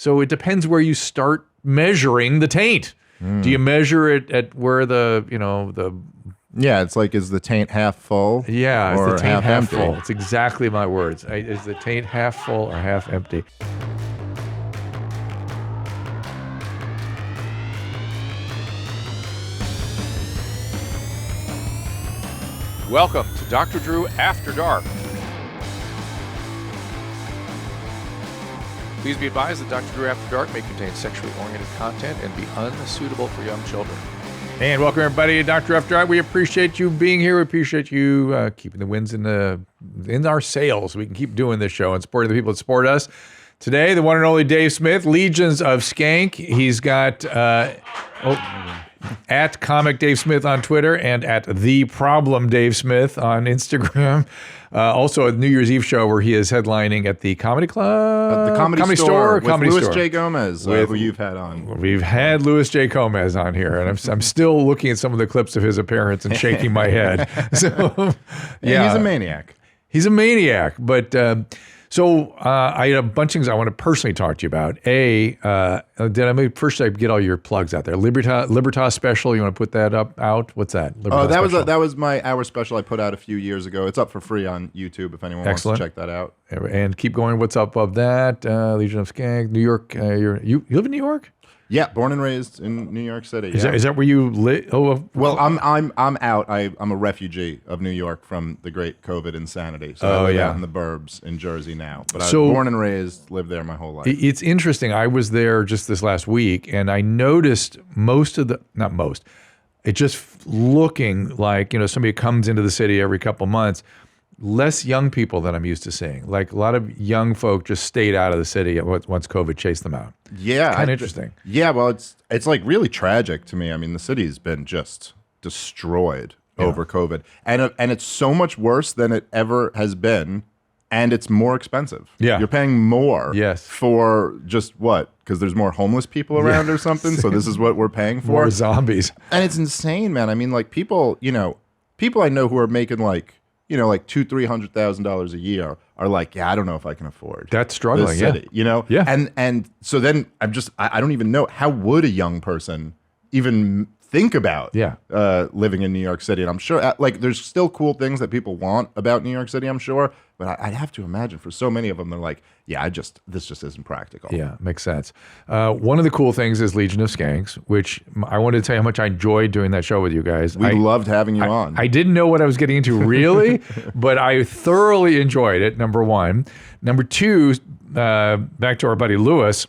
So it depends where you start measuring the taint. Do you measure it at where the, Yeah, it's like, is the taint half full? Yeah, or is the taint half empty? full? It's exactly my words. Is the taint half full or half empty? Welcome to Dr. Drew After Dark. Please be advised that Dr. Drew After Dark may contain sexually oriented content and be unsuitable for young children. And welcome everybody to Dr. After Dark. We appreciate you being here. We appreciate you keeping the winds in our sails so we can keep doing this show and supporting the people that support us. Today, the one and only Dave Smith, Legions of Skank. He's got at Comic Dave Smith on Twitter and at The Problem Dave Smith on Instagram. Also a New Year's Eve show where he is headlining at the Comedy Club, the Comedy Store with Comedy Louis Store. J. Gomez, who you've had on. We've had Louis J. Gomez on here, and I'm still looking at some of the clips of his appearance and shaking my head. So, yeah, he's a maniac. He's a maniac, but. So I had a bunch of things I want to personally talk to you about. First I get all your plugs out there. Libertas special, you want to put that out? What's that? That was my hour special I put out a few years ago. It's up for free on YouTube if anyone wants to check that out. And keep going. What's up of that? Legion of Skank, New York. You live in New York? Yeah, born and raised in New York City. Is that where you live? Well, I'm out. I'm a refugee of New York from the great COVID insanity. So I live out in the burbs in Jersey now. But I was born and raised, lived there my whole life. It's interesting. I was there just this last week, and I noticed it just looking like, somebody comes into the city every couple months, less young people than I'm used to seeing. Like a lot of young folk just stayed out of the city once COVID chased them out. Yeah. Kind of interesting. Yeah, well, it's like really tragic to me. I mean, the city's been just destroyed over COVID. And it's so much worse than it ever has been, and it's more expensive. Yeah. You're paying more for just what? Because there's more homeless people around or something, so this is what we're paying for? More zombies. And it's insane, man. I mean, like people I know who are making like $200,000-$300,000 a year are like, yeah, I don't know if I can afford that's struggling, this city, Yeah. And so then I don't even know, how would a young person even think about living in New York City? And I'm sure there's still cool things that people want about New York City, I'm sure, but I'd have to imagine for so many of them, they're like, yeah, this just isn't practical. Yeah, makes sense. One of the cool things is Legion of Skanks, which I wanted to tell you how much I enjoyed doing that show with you guys. We loved having you on. I didn't know what I was getting into really, but I thoroughly enjoyed it, number one. Number two, back to our buddy Lewis,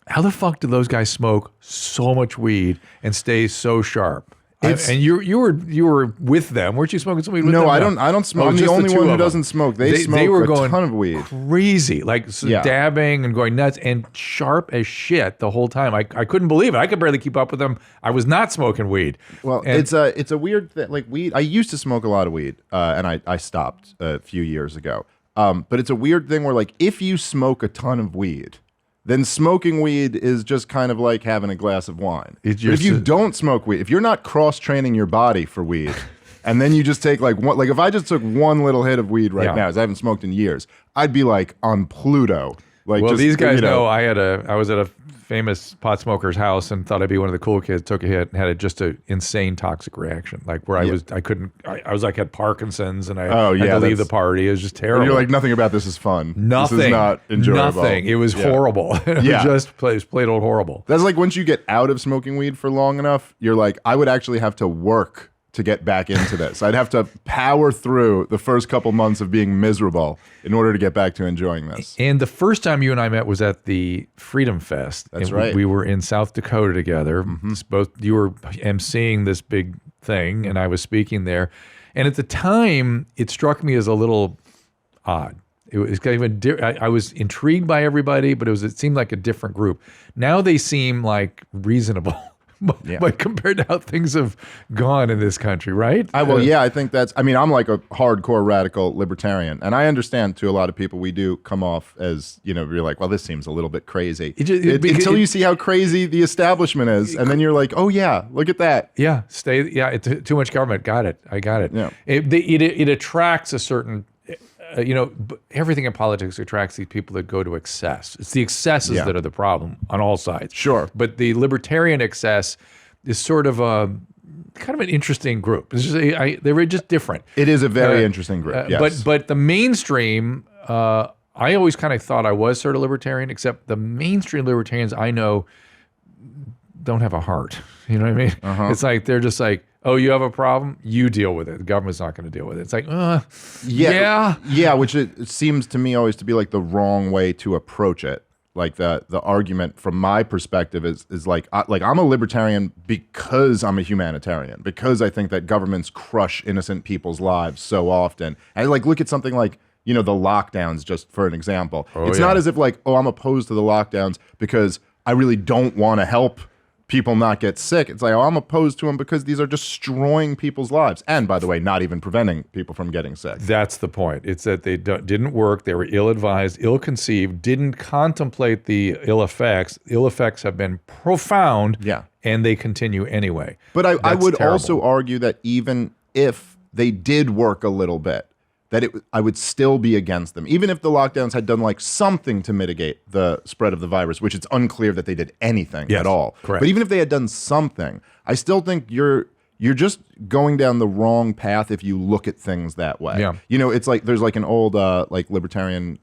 how the fuck do those guys smoke so much weed and stay so sharp? And you were with them, weren't you smoking some weed with them? No, I don't smoke. I'm the only one who doesn't smoke. They smoke a ton of weed. Crazy, dabbing and going nuts and sharp as shit the whole time. I couldn't believe it. I could barely keep up with them. I was not smoking weed. Well, it's a weird thing. Like weed, I used to smoke a lot of weed, and I stopped a few years ago. But it's a weird thing where like if you smoke a ton of weed, then smoking weed is just kind of like having a glass of wine. But if you don't smoke weed, if you're not cross-training your body for weed, and then you just take if I just took one little hit of weed right now, as I haven't smoked in years, I'd be like on Pluto. These guys know I was at a famous pot smoker's house and thought I'd be one of the cool kids, took a hit and had just an insane toxic reaction. I was like had Parkinson's and I had to leave the party. It was just terrible. And you're like, nothing about this is fun. Nothing. This is not enjoyable. Nothing. It was horrible. It was played old horrible. That's like once you get out of smoking weed for long enough, you're like, I would actually have to work to get back into this. I'd have to power through the first couple months of being miserable in order to get back to enjoying this. And the first time you and I met was at the Freedom Fest. That's right. We were in South Dakota together. Both you were emceeing this big thing, and I was speaking there. And at the time, it struck me as a little odd. It was kind of I was intrigued by everybody, but it seemed like a different group. Now they seem like reasonable. But compared to how things have gone in this country, right? I think I'm like a hardcore radical libertarian, and I understand to a lot of people we do come off as, you're like, well, this seems a little bit crazy. Until you see how crazy the establishment is, and then you're like, oh yeah, look at that. Yeah, it's too much government. Got it. I got it. Yeah. It attracts a certain everything in politics attracts these people that go to excess. It's the excesses that are the problem on all sides. Sure. But the libertarian excess is sort of a kind of an interesting group. It's just, they were just different. It is a very interesting group, yes. But the mainstream, I always kind of thought I was sort of libertarian, except the mainstream libertarians I know don't have a heart. You know what I mean? It's like, they're just like, oh, you have a problem? You deal with it. The government's not going to deal with it. It's like, yeah, which it seems to me always to be like the wrong way to approach it. Like the argument from my perspective is like I'm a libertarian because I'm a humanitarian, because I think that governments crush innocent people's lives so often. And like, look at something like, the lockdowns, just for an example. It's not as if like, oh, I'm opposed to the lockdowns because I really don't want to help people not get sick. It's like, oh, I'm opposed to them because these are destroying people's lives. And by the way, not even preventing people from getting sick. That's the point. It's that they didn't work. They were ill-advised, ill-conceived, didn't contemplate the ill effects. Ill effects have been profound, and they continue anyway. But I would also argue that even if they did work a little bit, that I would still be against them. Even if the lockdowns had done like something to mitigate the spread of the virus, which it's unclear that they did anything at all. Correct. But even if they had done something, I still think you're just going down the wrong path if you look at things that way. Yeah. It's like there's like an old like libertarian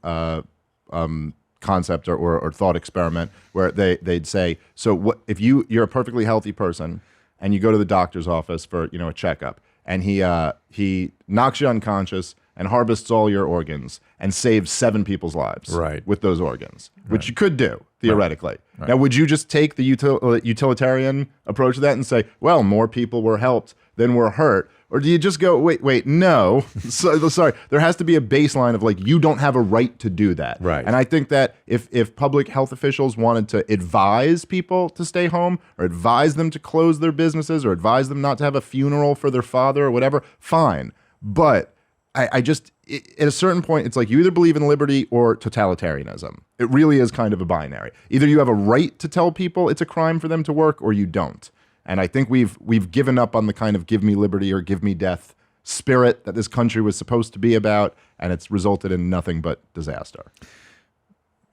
concept or thought experiment where they'd say, so what if you're a perfectly healthy person and you go to the doctor's office for a checkup, and he knocks you unconscious and harvests all your organs and saves 7 people's lives with those organs, which you could do, theoretically. Right. Now, would you just take the utilitarian approach to that and say, well, more people were helped than were hurt? Or do you just go, wait, no. Sorry, there has to be a baseline of like, you don't have a right to do that. Right. And I think that if public health officials wanted to advise people to stay home or advise them to close their businesses or advise them not to have a funeral for their father or whatever, fine. But I just, at a certain point, it's like you either believe in liberty or totalitarianism. It really is kind of a binary. Either you have a right to tell people it's a crime for them to work or you don't. And I think we've given up on the kind of give me liberty or give me death spirit that this country was supposed to be about, and it's resulted in nothing but disaster.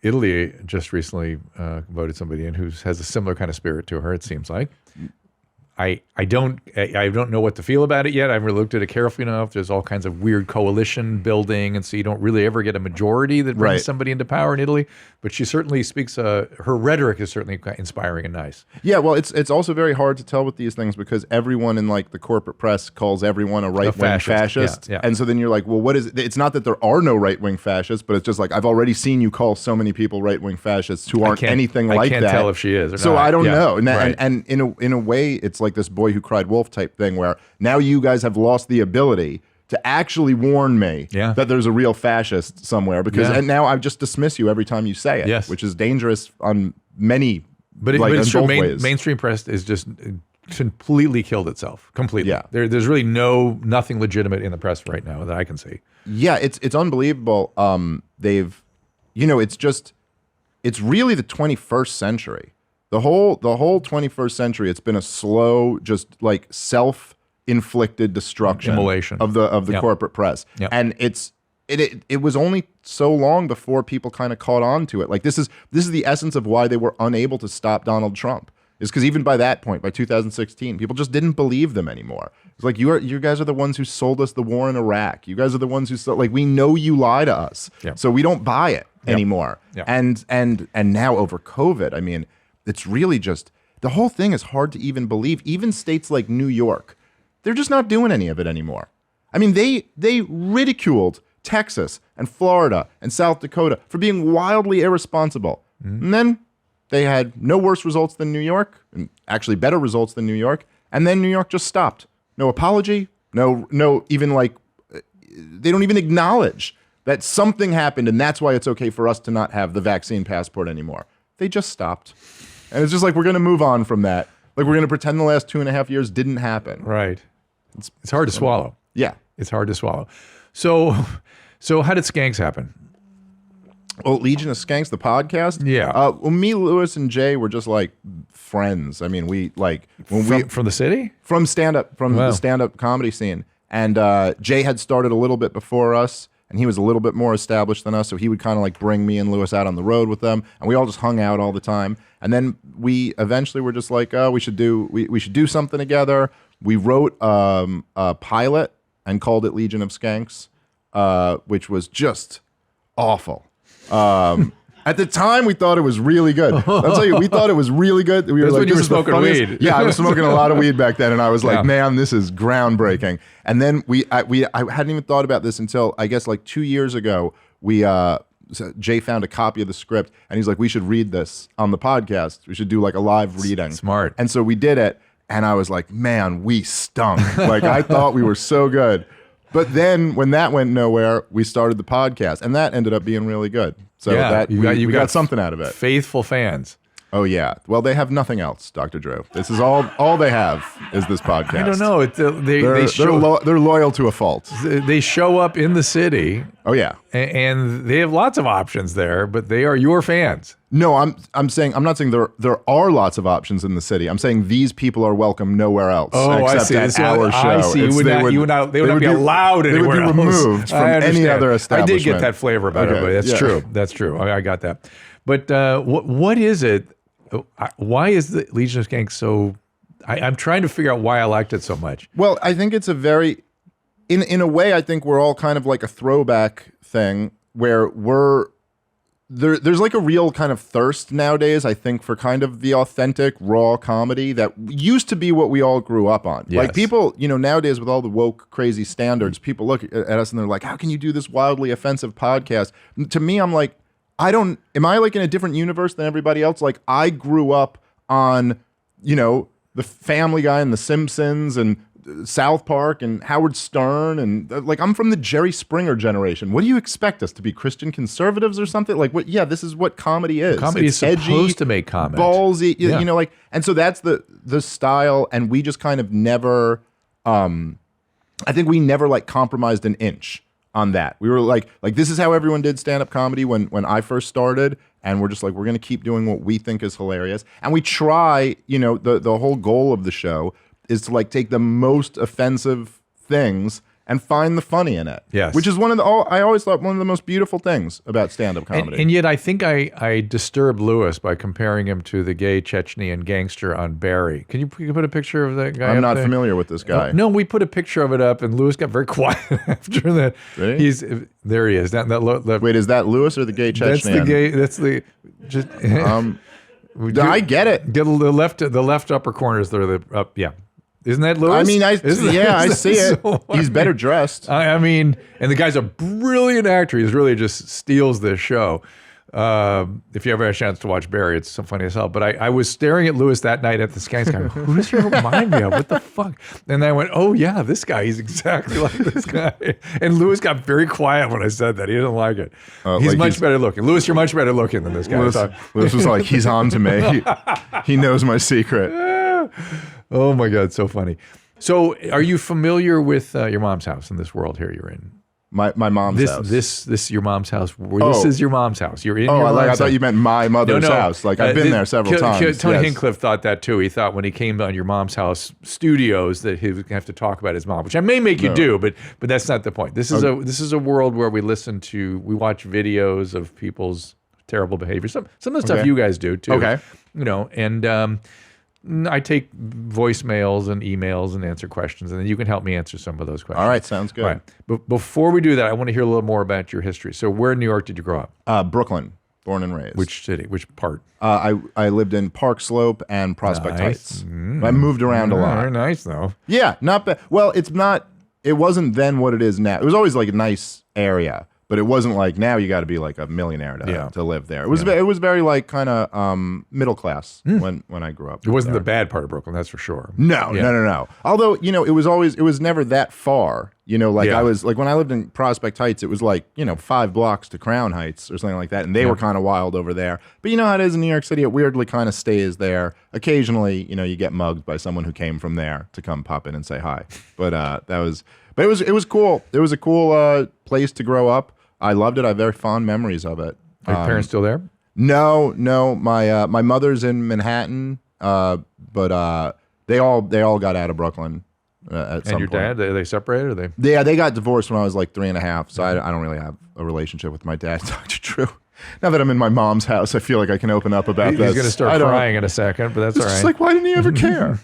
Italy just recently voted somebody in who has a similar kind of spirit to her, it seems like. I don't know what to feel about it yet. I haven't really looked at it carefully enough. There's all kinds of weird coalition building, and so you don't really ever get a majority that brings somebody into power in Italy. But she certainly speaks. Her rhetoric is certainly quite inspiring and nice. Yeah, well, it's also very hard to tell with these things because everyone in like the corporate press calls everyone a right-wing fascist. Yeah. And so then you're like, well, what is it? It's not that there are no right-wing fascists, but it's just like I've already seen you call so many people right-wing fascists who aren't anything like that. I can't tell if she is or so not. I don't know. And in a way, it's like this boy who cried wolf type thing where now you guys have lost the ability to actually warn me that there's a real fascist somewhere because and now I just dismiss you every time you say it, which is dangerous on many but it's true. Mainstream press is just completely killed itself. Completely. Yeah. There's really nothing legitimate in the press right now that I can see. Yeah, it's unbelievable. It's really the 21st century. The whole 21st century, it's been a slow, just like self-inflicted destruction immolation of the corporate press. Yep. And it was only so long before people kind of caught on to it. Like this is the essence of why they were unable to stop Donald Trump. Is because even by that point, by 2016, people just didn't believe them anymore. It's like you guys are the ones who sold us the war in Iraq. You guys are the ones who we know you lie to us, so we don't buy it anymore. Yep. And now over COVID, I mean, it's really just the whole thing is hard to even believe. Even states like New York, they're just not doing any of it anymore. I mean, they ridiculed Texas and Florida and South Dakota for being wildly irresponsible, and then they had no worse results than New York, and actually better results than New York. And then New York just stopped. No apology. No, even they don't even acknowledge that something happened, and that's why it's okay for us to not have the vaccine passport anymore. They just stopped. And it's just like, we're going to move on from that. Like, we're going to pretend the last 2.5 years didn't happen. Right. It's hard to swallow. Yeah. It's hard to swallow. So how did Skanks happen? Oh, Legion of Skanks, the podcast? Yeah. Well, me, Lewis, and Jay were just like friends. I mean, from the city? From stand-up, the stand-up comedy scene. And Jay had started a little bit before us, and he was a little bit more established than us, so he would kind of like bring me and Lewis out on the road with them, and we all just hung out all the time. And then we eventually were just like, oh, we should do something together. We wrote a pilot and called it Legion of Skanks, which was just awful. At the time, we thought it was really good. I'll tell you, we thought it was really good. We were That's like, when you were this is the smoking funniest- weed. Yeah, I was smoking a lot of weed back then, and I was like, Yeah. man, this is groundbreaking. And then I hadn't even thought about this until I guess like 2 years ago. So Jay found a copy of the script, and he's like, we should read this on the podcast. We should do like a live reading. Smart. And so we did it, and I was like, man, we stunk. Like I thought we were so good. But then when that went nowhere, we started the podcast, and that ended up being really good. So that we got something out of it. Faithful fans. Oh yeah. Well, they have nothing else, Dr. Drew. This is all they have is this podcast. I don't know. They're loyal to a fault. They show up in the city, Oh yeah. and they have lots of options there, but they are your fans. No, I'm not saying there are lots of options in the city. I'm saying these people are welcome nowhere else. Oh, I except see. at our show. I see. They would not be allowed anywhere They would be else. removed from I any understand. other I establishment. did get that flavor about Okay, everybody. That's yeah. true. That's true. I got that. But what is it? Why is the Legion of Skanks so? I'm trying to figure out why I liked it so much. Well, I think it's a very, in a way, I think we're all kind of like a throwback thing where there's like a real kind of thirst nowadays, I think, for kind of the authentic, raw comedy that used to be what we all grew up on. Yes. Like people, nowadays with all the woke, crazy standards, people look at us and they're like, how can you do this wildly offensive podcast? To me, I'm like, am I like in a different universe than everybody else? Like I grew up on, the Family Guy and The Simpsons and South Park and Howard Stern and like I'm from the Jerry Springer generation. What do you expect us to be, Christian conservatives or something? Like what? Yeah, this is what comedy is. Comedy It's is supposed to make comment. ballsy. Yeah. And so that's the style. And we just kind of never. I think we never like compromised an inch on that. We were like this is how everyone did stand-up comedy when I first started, and we're just like, we're going to keep doing what we think is hilarious. And we try, the whole goal of the show is to like take the most offensive things and find the funny in it. Yes. Which is I always thought one of the most beautiful things about stand-up comedy. And yet I think I disturbed Lewis by comparing him to the gay Chechnyan gangster on Barry. Can you put a picture of that guy I'm up not there? familiar with this guy. No, we put a picture of it up, and Lewis got very quiet after that. Really? There he is. Wait, is that Lewis or the gay Chechnyan? That's the gay. That's the. Just, I get it. Get the left upper corners there. The up. Yeah. Isn't that Lewis? I mean, I see it. So He's better dressed. I mean, and the guy's a brilliant actor. He really just steals this show. If you ever have a chance to watch Barry, it's so funny as hell. But I was staring at Lewis that night at the Skanks guy. Who does he remind me of? What the fuck? And I went, oh yeah, this guy. He's exactly like this guy. And Lewis got very quiet when I said that. He didn't like it. He's much better looking. Lewis, you're much better looking than this guy. Lewis was like, he's on to me. He knows my secret. Oh my God, so funny. So, are you familiar with your mom's house in this world here you're in? My mom's house. This your mom's house. This is your mom's house. You're in your mom's I house. thought you meant my mother's house. Like I've been there several times. Tony Yes. Hinchcliffe thought that too. He thought when he came on your mom's house studios that he would have to talk about his mom, which I may make you do, but that's not the point. This is a world where we watch videos of people's terrible behavior. Some of the stuff you guys do too. Okay. And I take voicemails and emails and answer questions, and then you can help me answer some of those questions. All right, sounds good. All right. But before we do that, I want to hear a little more about your history. So where in New York did you grow up? Brooklyn, born and raised. Which city? Which part? I lived in Park Slope and Prospect Nice. Heights. I moved around a lot. Very nice, though. Yeah, not bad. Well, it wasn't then what it is now. It was always like a nice area, but it wasn't like now you got to be like a millionaire to live there. It was very like kind of middle class when I grew up. It wasn't the bad part of Brooklyn, that's for sure. No. Although, it was never that far. I was like when I lived in Prospect Heights, it was like, 5 blocks to Crown Heights or something like that. And they were kind of wild over there. But you know how it is in New York City, it weirdly kind of stays there. Occasionally, you get mugged by someone who came from there to come pop in and say hi. But it was cool. It was a cool place to grow up. I loved it. I have very fond memories of it. Are your parents still there? No. My mother's in Manhattan, but they all got out of Brooklyn at some And your point. dad, they separated? Or they? Yeah, they got divorced when I was like 3.5, so I don't really have a relationship with my dad, Dr. Drew. Now that I'm in my mom's house, I feel like I can open up about He's this. going to start crying in a second, but that's all It's right. just like, why didn't he ever care?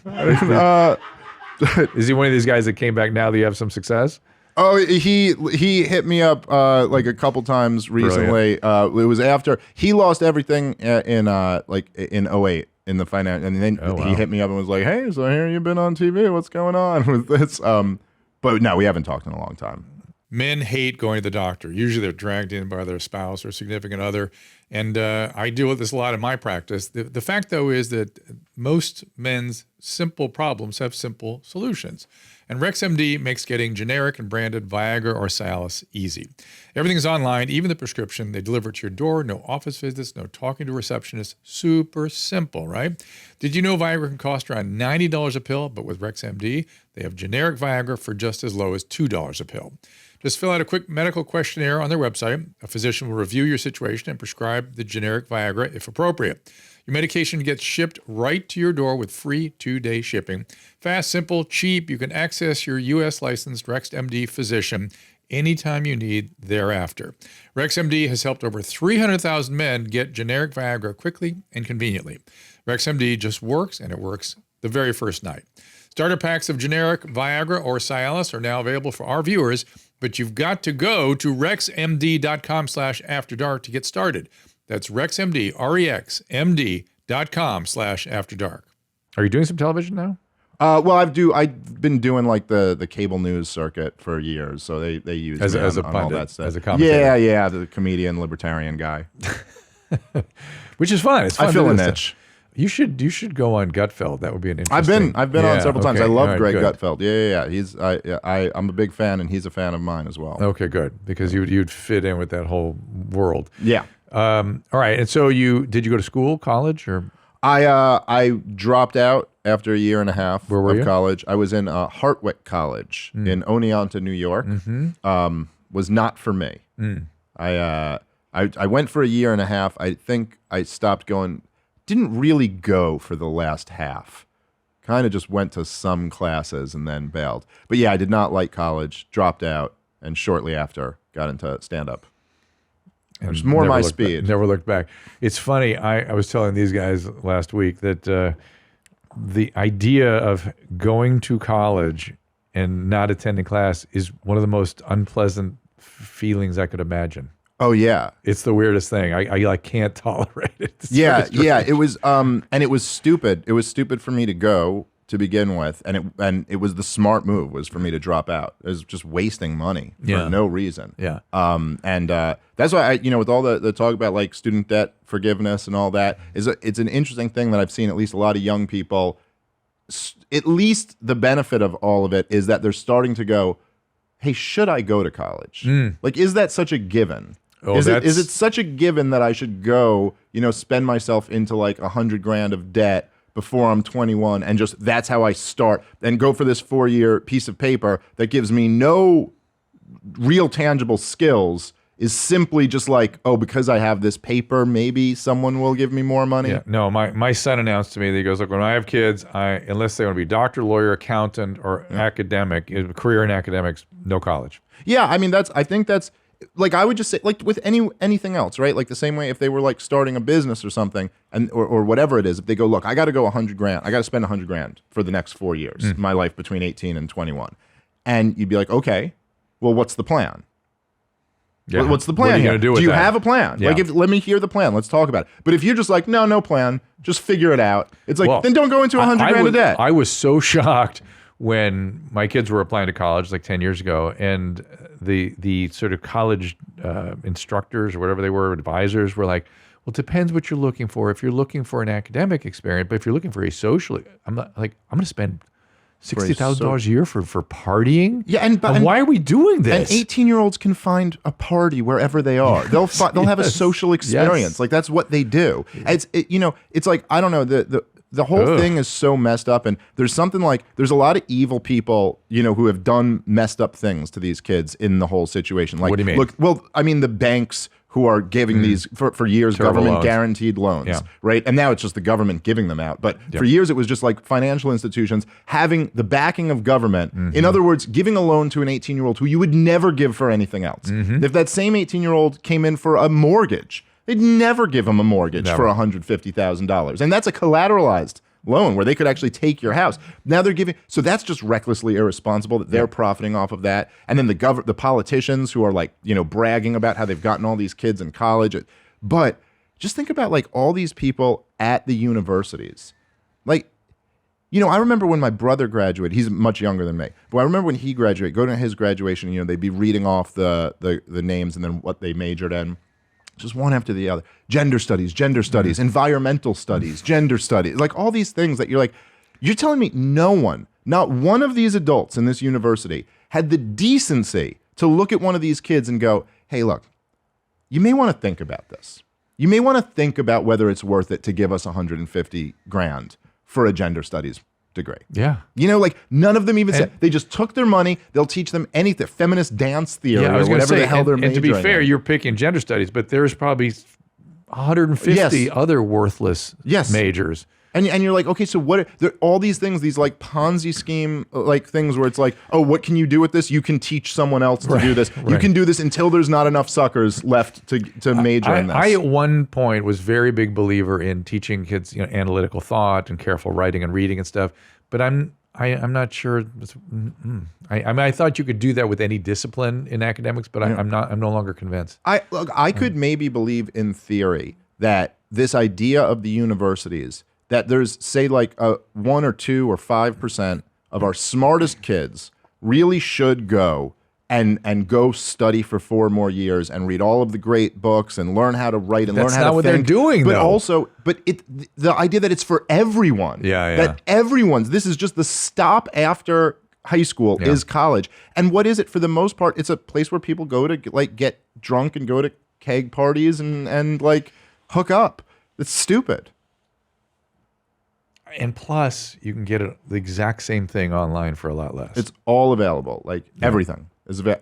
Is he one of these guys that came back now that you have some success? Oh, he hit me up like a couple times recently. It was after he lost everything in in '08 in the finance, and then he hit me up and was like, "Hey, so here you've been on TV. What's going on with this?" But no, we haven't talked in a long time. Men hate going to the doctor. Usually they're dragged in by their spouse or significant other. And I deal with this a lot in my practice. The fact, though, is that most men's simple problems have simple solutions. And RexMD makes getting generic and branded Viagra or Cialis easy. Everything's online, even the prescription. They deliver it to your door. No office visits, no talking to a receptionist. Super simple, right? Did you know Viagra can cost around $90 a pill? But with RexMD, they have generic Viagra for just as low as $2 a pill. Just fill out a quick medical questionnaire on their website. A physician will review your situation and prescribe the generic Viagra if appropriate. Your medication gets shipped right to your door with free 2-day shipping. Fast, simple, cheap. You can access your U.S. licensed RexMD physician anytime you need thereafter. RexMD has helped over 300,000 men get generic Viagra quickly and conveniently. RexMD just works, and it works the very first night. Starter packs of generic Viagra or Cialis are now available for our viewers, but you've got to go to rexmd.com/afterdark to get started. That's RexMD, RexMD.com/afterdark. Are you doing some television now? Well, I've been doing like the cable news circuit for years, so they use As me a on pundit, all that stuff. as a commentator. Yeah, the comedian, libertarian guy. Which is fun. It's fun. I feel to a do niche. You should go on Gutfeld. That would be an interesting. I've been on several times. I love Greg good. Gutfeld. Yeah. I'm a big fan, and he's a fan of mine as well. Okay, good, because you'd fit in with that whole world. Yeah. All right, and so did you go to school, college, or? I dropped out after a year and a half Where were of you? college. I was in Hartwick College in Oneonta, New York. Was not for me. I went for a year and a half. I think I stopped going. Didn't really go for the last half. Kind of just went to some classes and then bailed. But yeah, I did not like college. Dropped out, and shortly after got into stand-up. And It's more never my looked speed. Never looked back. It's funny. I was telling these guys last week that the idea of going to college and not attending class is one of the most unpleasant feelings I could imagine. Oh yeah. It's the weirdest thing. I can't tolerate it. It's Yeah, very yeah. strange. It was and it was stupid. It was stupid for me to go to begin with, and it was the smart move was for me to drop out. It was just wasting money for no reason. Yeah. And that's why with all the talk about like student debt forgiveness and all that it's an interesting thing that I've seen at least a lot of young people. At least the benefit of all of it is that they're starting to go, hey, should I go to college? Like, is that such a given? Oh, is that's- it such a given that I should go, spend myself into like $100,000 of debt before I'm 21 and just that's how I start and go for this 4-year piece of paper that gives me no real tangible skills is simply just like, oh, because I have this paper, maybe someone will give me more money. Yeah, no, my son announced to me that he goes, look, when I have kids, unless they want to be doctor, lawyer, accountant, or academic, career in academics, no college. Yeah, I mean I think that's like I would just say like with anything else, right? Like the same way if they were like starting a business or something and or whatever it is, if they go, look, I got to go $100,000, I got to spend $100,000 for the next 4 years, my life between 18 and 21, and you'd be like, okay, well, what's the plan? Yeah. What's the What plan are you here? gonna do with Do you that? have a plan? Yeah. Like, let me hear the plan. Let's talk about it. But if you're just like, no plan, just figure it out. It's like, Well, then don't go into $100,000 of debt. I was so shocked when my kids were applying to college like 10 years ago, and the sort of college instructors or whatever they were, advisors were like, well, it depends what you're looking for. If you're looking for an academic experience, but if you're looking for a social, I'm going to spend $60,000 a year for partying. Yeah, and why are we doing And this? 18-year-olds can find a party wherever they are. They'll have a social experience. Yes. Like that's what they do. It's like I don't know the whole thing is so messed up. And there's something like there's a lot of evil people who have done messed up things to these kids in the whole situation. Like, What do you mean? Look, well, I mean the banks who are giving these for years Terrible government loans. guaranteed loans, Yeah. right? And now it's just the government giving them out. But for years it was just like financial institutions having the backing of government. In other words, giving a loan to an 18-year-old who you would never give for anything else. If that same 18-year-old came in for a mortgage, they'd never give him a mortgage for $150,000. And that's a collateralized loan where they could actually take your house. Now they're giving, so that's just recklessly irresponsible that they're profiting off of that. And then the politicians who are like, bragging about how they've gotten all these kids in college. But just think about like all these people at the universities. Like, I remember when my brother graduated, he's much younger than me, but I remember when he graduated, go to his graduation, they'd be reading off the names and then what they majored in. Just one after the other. Gender studies, environmental studies, gender studies, like all these things that you're telling me not one of these adults in this university had the decency to look at one of these kids and go, hey, look, you may want to think about this. You may want to think about whether it's worth it to give us $150,000 for a gender studies degree. Yeah. Like none of them even said. They just took their money. They'll teach them anything, feminist dance theory or whatever the hell they're majoring in. And to be fair, you're picking gender studies, but there's probably 150 other worthless majors. And you're like, okay, so what? There all these things, these like Ponzi scheme like things where it's like, oh, what can you do with this? You can teach someone else to do this. You can do this until there's not enough suckers left to major in this. I at one point was very big believer in teaching kids, analytical thought and careful writing and reading and stuff. But I'm not sure. I thought you could do that with any discipline in academics, but I'm no longer convinced. I could maybe believe in theory that this idea of the universities, that there's say like 1 or 2 or 5% of our smartest kids really should go and go study for 4 more years and read all of the great books and learn how to write and learn how to think. That's not what they're doing, but though. Also, the idea that it's for everyone. Yeah. That this is just the stop after high school is college. And what is it for the most part? It's a place where people go to like get drunk and go to keg parties and like hook up. It's stupid. And plus, you can get the exact same thing online for a lot less. It's all available, like everything.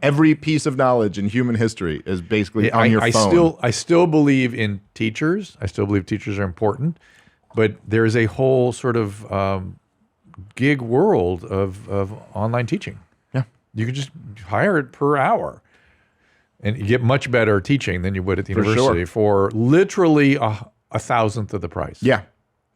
Every piece of knowledge in human history is basically on your phone. I still believe in teachers. I still believe teachers are important, but there is a whole sort of gig world of online teaching. Yeah, you can just hire it per hour, and you get much better teaching than you would at the university for literally a thousandth of the price. Yeah.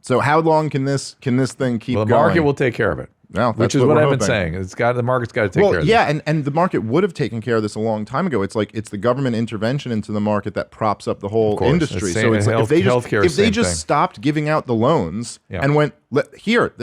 So how long can this thing keep going? The market will take care of it. Well, which is what I've been saying. The market's got to take care of it. Yeah, and the market would have taken care of this a long time ago. It's like it's the government intervention into the market that props up the whole industry. So it's like if they just stopped giving out the loans and went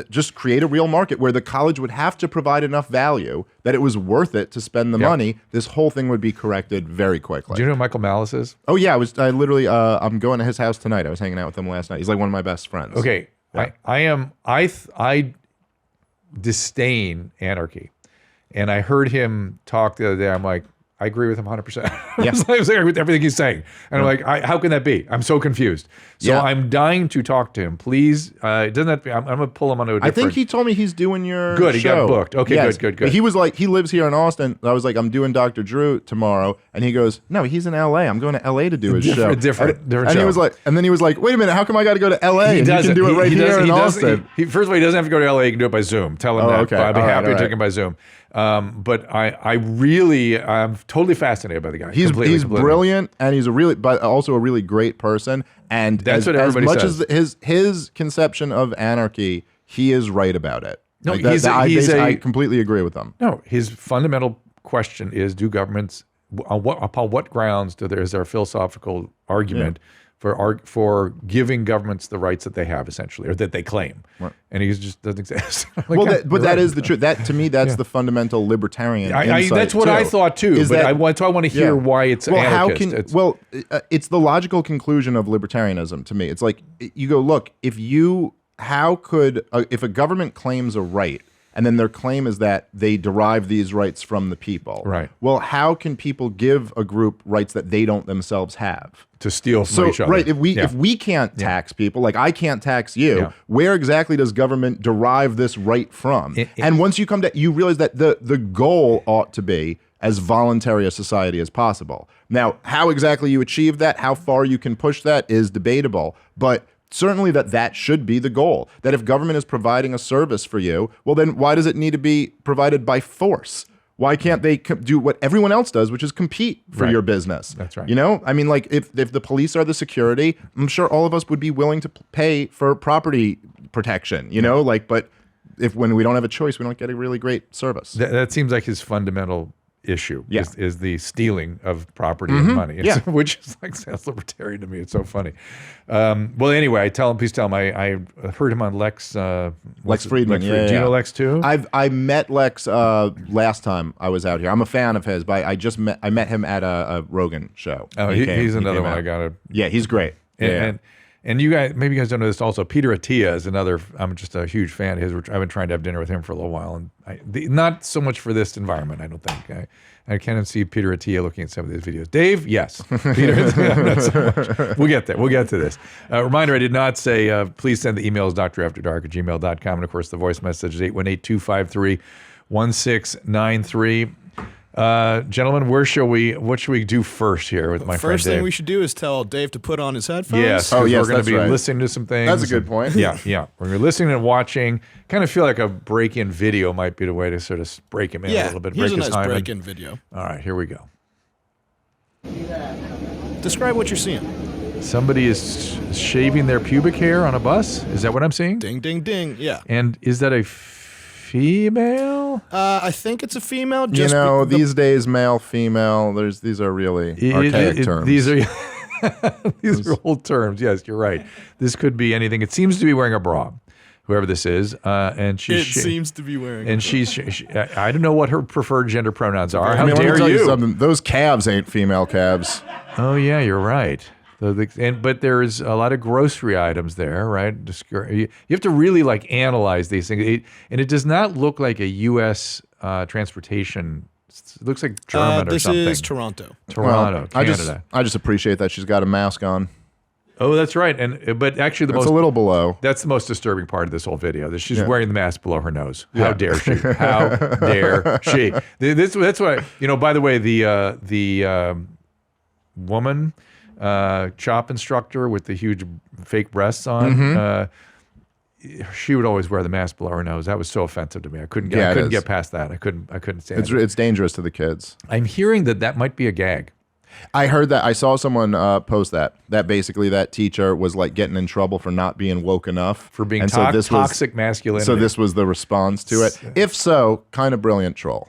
just create a real market where the college would have to provide enough value that it was worth it to spend the money, this whole thing would be corrected very quickly. Do you know who Michael Malice is? Oh yeah, I'm going to his house tonight. I was hanging out with him last night. He's like one of my best friends. Okay. Yeah. I disdain anarchy. And I heard him talk the other day. I'm like, I agree with him 100%. Yes. I agree with everything he's saying. And I'm like, how can that be? I'm so confused. So I'm dying to talk to him. Please, it doesn't have to be, I'm going to pull him onto a different... I think he told me he's doing your Good, show. He got booked. Okay, yes. Good. But he was like, he lives here in Austin. I was like, I'm doing Dr. Drew tomorrow. And he goes, no, he's in LA. I'm going to LA to do his show. Different and show. He was like, and then he was like, wait a minute, how come I got to go to LA? And you can do it right here in Austin. First of all, he doesn't have to go to LA. He can do it by Zoom. Tell him that. Okay. I'd be happy to take him by Zoom. But I'm totally fascinated by the guy. He's brilliant, and he's also a really great person. And that's what everybody says. As much as his conception of anarchy, he is right about it. No, I completely agree with him. No, his fundamental question is: do governments, upon what grounds is there a philosophical argument for giving governments the rights that they have, essentially, or that they claim? Right. And he just doesn't exist. That is the truth. That to me, that's the fundamental libertarian insight. That's what I thought too. So I want to hear why it's anarchist. It's the logical conclusion of libertarianism to me. It's like you go, look, if a government claims a right, and then their claim is that they derive these rights from the people. Right. Well, how can people give a group rights that they don't themselves have? To steal from each other. Right. If we can't tax people, like I can't tax you, where exactly does government derive this right from? And once you realize that the goal ought to be as voluntary a society as possible. Now, how exactly you achieve that, how far you can push that is debatable, but certainly that should be the goal. That if government is providing a service for you, well, then why does it need to be provided by force? Why can't they do what everyone else does, which is compete for your business? That's right. You know, I mean, like if the police are the security, I'm sure all of us would be willing to pay for property protection, you know, like, but when we don't have a choice, we don't get a really great service. That seems like his fundamental issue is the stealing of property Mm-hmm. and money, which is like sounds libertarian to me. It's so funny. Well, anyway, please tell him I heard him on Lex Friedman. Do you know Lex too? I met Lex last time I was out here. I'm a fan of his, but I met him at a Rogan show. Oh, he's another one I gotta. Yeah, he's great. And you guys, maybe you guys don't know this also. Peter Attia is another. I'm just a huge fan of his. Which I've been trying to have dinner with him for a little while, and not so much for this environment. I don't think. I can't see Peter Attia looking at some of these videos. Dave, yes. Peter, not so much. We'll get there. We'll get to this. Reminder: I did not say. Please send the emails drafterdark@gmail.com, and of course the voice message is 818-253-1693. Gentlemen, what should we do first here with my friend First thing Dave? we should do is tell Dave to put on his headphones. Yes, Oh, yes, we're going that's to be right. listening to some things. That's a good point. Yeah. We're going to be listening and watching. Kind of feel like a break-in video might be the way to sort of break him in a little bit. Here's break a his nice hymen. break-in video. All right, here we go. Describe what you're seeing. Somebody is shaving their pubic hair on a bus. Is that what I'm seeing? Ding, ding, ding. Yeah. And is that a female? I think it's a female. You know, these days, male, female. These are really archaic terms. These are these are old terms. Yes, you're right. This could be anything. It seems to be wearing a bra, whoever this is, and she's. It seems to be wearing. And I don't know what her preferred gender pronouns are. How let me dare tell you you? something. Those calves ain't female calves. Oh yeah, you're right. But there's a lot of grocery items there, right? You have to really like analyze these things, and it does not look like a U.S. Transportation. It looks like German or something. This is Toronto. Toronto, Well, Canada. I just appreciate that she's got a mask on. Oh, that's right. But actually, It's a little below. That's the most disturbing part of this whole video. That she's wearing the mask below her nose. How dare she? How dare she? That's why. By the way, the woman. Chop instructor with the huge fake breasts on. She would always wear the mask below her nose. That was so offensive to me. I couldn't get past that. I couldn't stand it. It's dangerous to the kids. I'm hearing that might be a gag. I heard that. I saw someone post that basically that teacher was like getting in trouble for not being woke enough For being and toxic masculinity. So this was the response to it. If so, kind of brilliant troll.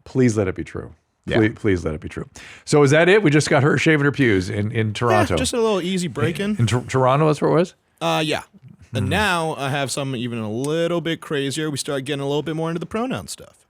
Please let it be true. Yeah. Please let it be true. So is that it? We just got her shaving her pews in Toronto. Yeah, just a little easy break-in. In Toronto, that's where it was? Yeah. And now I have something even a little bit crazier. We start getting a little bit more into the pronoun stuff.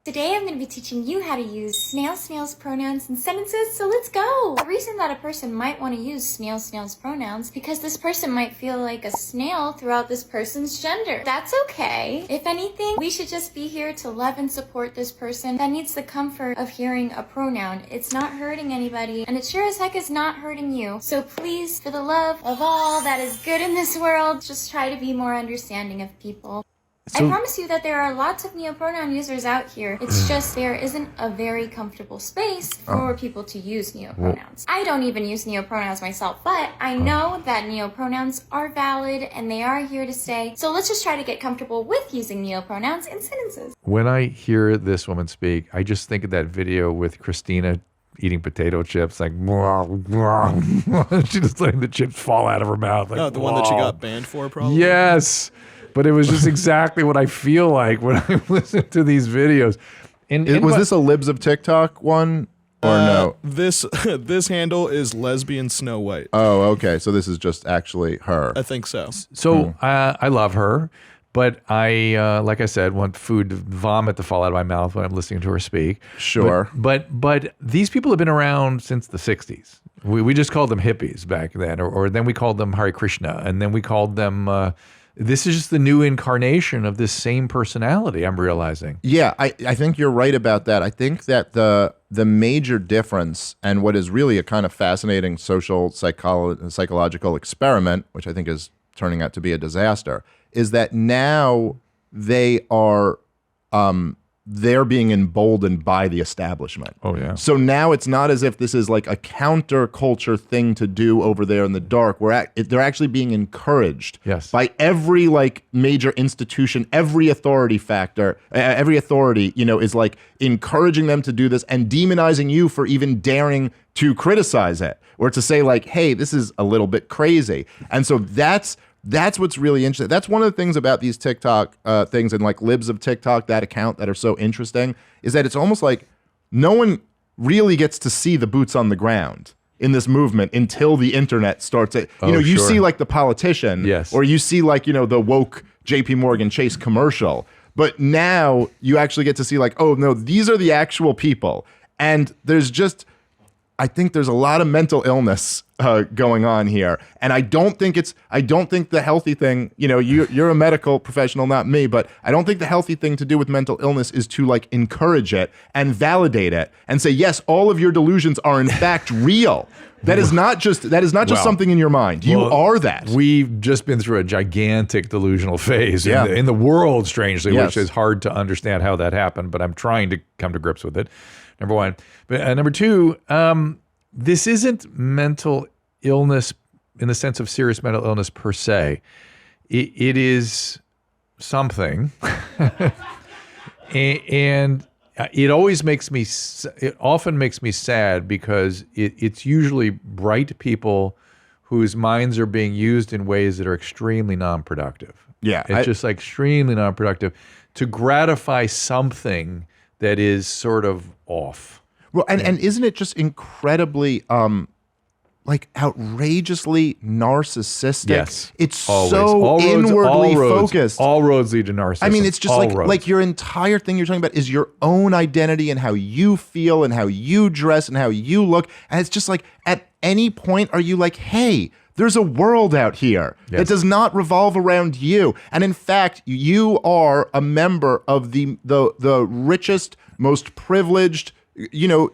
Today I'm going to be teaching you how to use snail's pronouns in sentences, so let's go! The reason that a person might want to use snail's pronouns because this person might feel like a snail throughout this person's gender. That's okay. If anything, we should just be here to love and support this person that needs the comfort of hearing a pronoun. It's not hurting anybody, and it sure as heck is not hurting you. So please, for the love of all that is good in this world, just try to be more understanding of people. I promise you that there are lots of neopronoun users out here. It's just there isn't a very comfortable space for people to use neopronouns. I don't even use neopronouns myself, but I know that neopronouns are valid and they are here to stay. So let's just try to get comfortable with using neopronouns in sentences. When I hear this woman speak, I just think of that video with Christina eating potato chips, like she just letting the chips fall out of her mouth. Like, Oh, the one that she got banned for, probably? Yes. But it was just exactly what I feel like when I listen to these videos. Was this a Libs of TikTok one or no? This handle is Lesbian Snow White. Oh, okay. So this is just actually her. I think so. So I love her, but I, like I said, want food to vomit to fall out of my mouth when I'm listening to her speak. Sure. But these people have been around since the 60s. We just called them hippies back then, or then we called them Hare Krishna, and then we called them... this is just the new incarnation of this same personality, I'm realizing. Yeah, I think you're right about that. I think that the major difference and what is really a kind of fascinating social psychological experiment, which I think is turning out to be a disaster, is that now they are they're being emboldened by the establishment. Oh, yeah. So now it's not as if this is like a counterculture thing to do over there in the dark. They're actually being encouraged Yes. by every like major institution, every authority factor, every authority, is like encouraging them to do this and demonizing you for even daring to criticize it or to say like, hey, this is a little bit crazy. And so that's what's really interesting. That's one of the things about these TikTok things and like libs of TikTok, that account, that are so interesting, is that it's almost like no one really gets to see the boots on the ground in this movement until the internet starts it. You sure. see like the politician, Yes. or you see like, the woke JP Morgan Chase commercial. But now you actually get to see like, oh no, these are the actual people. And I think there's a lot of mental illness going on here, and I don't think the healthy thing. You're a medical professional, not me, but I don't think the healthy thing to do with mental illness is to like encourage it and validate it and say, yes, all of your delusions are in fact real. That is not just something in your mind. You are that. We've just been through a gigantic delusional phase Yeah. in the world, strangely, Yes. which is hard to understand how that happened, but I'm trying to come to grips with it. Number one. But number two, this isn't mental illness in the sense of serious mental illness per se. It is something. And it often makes me sad because it's usually bright people whose minds are being used in ways that are extremely non-productive. Yeah, It's just like extremely non-productive to gratify something that is sort of off. Well, and isn't it just incredibly like outrageously narcissistic? Yes. It's Always. so inwardly focused. All roads lead to narcissism. I mean, it's just All roads. like your entire thing you're talking about is your own identity and how you feel and how you dress and how you look. And it's just like, at any point are you like, hey, there's a world out here that Yes. does not revolve around you. And in fact, you are a member of the richest, most privileged,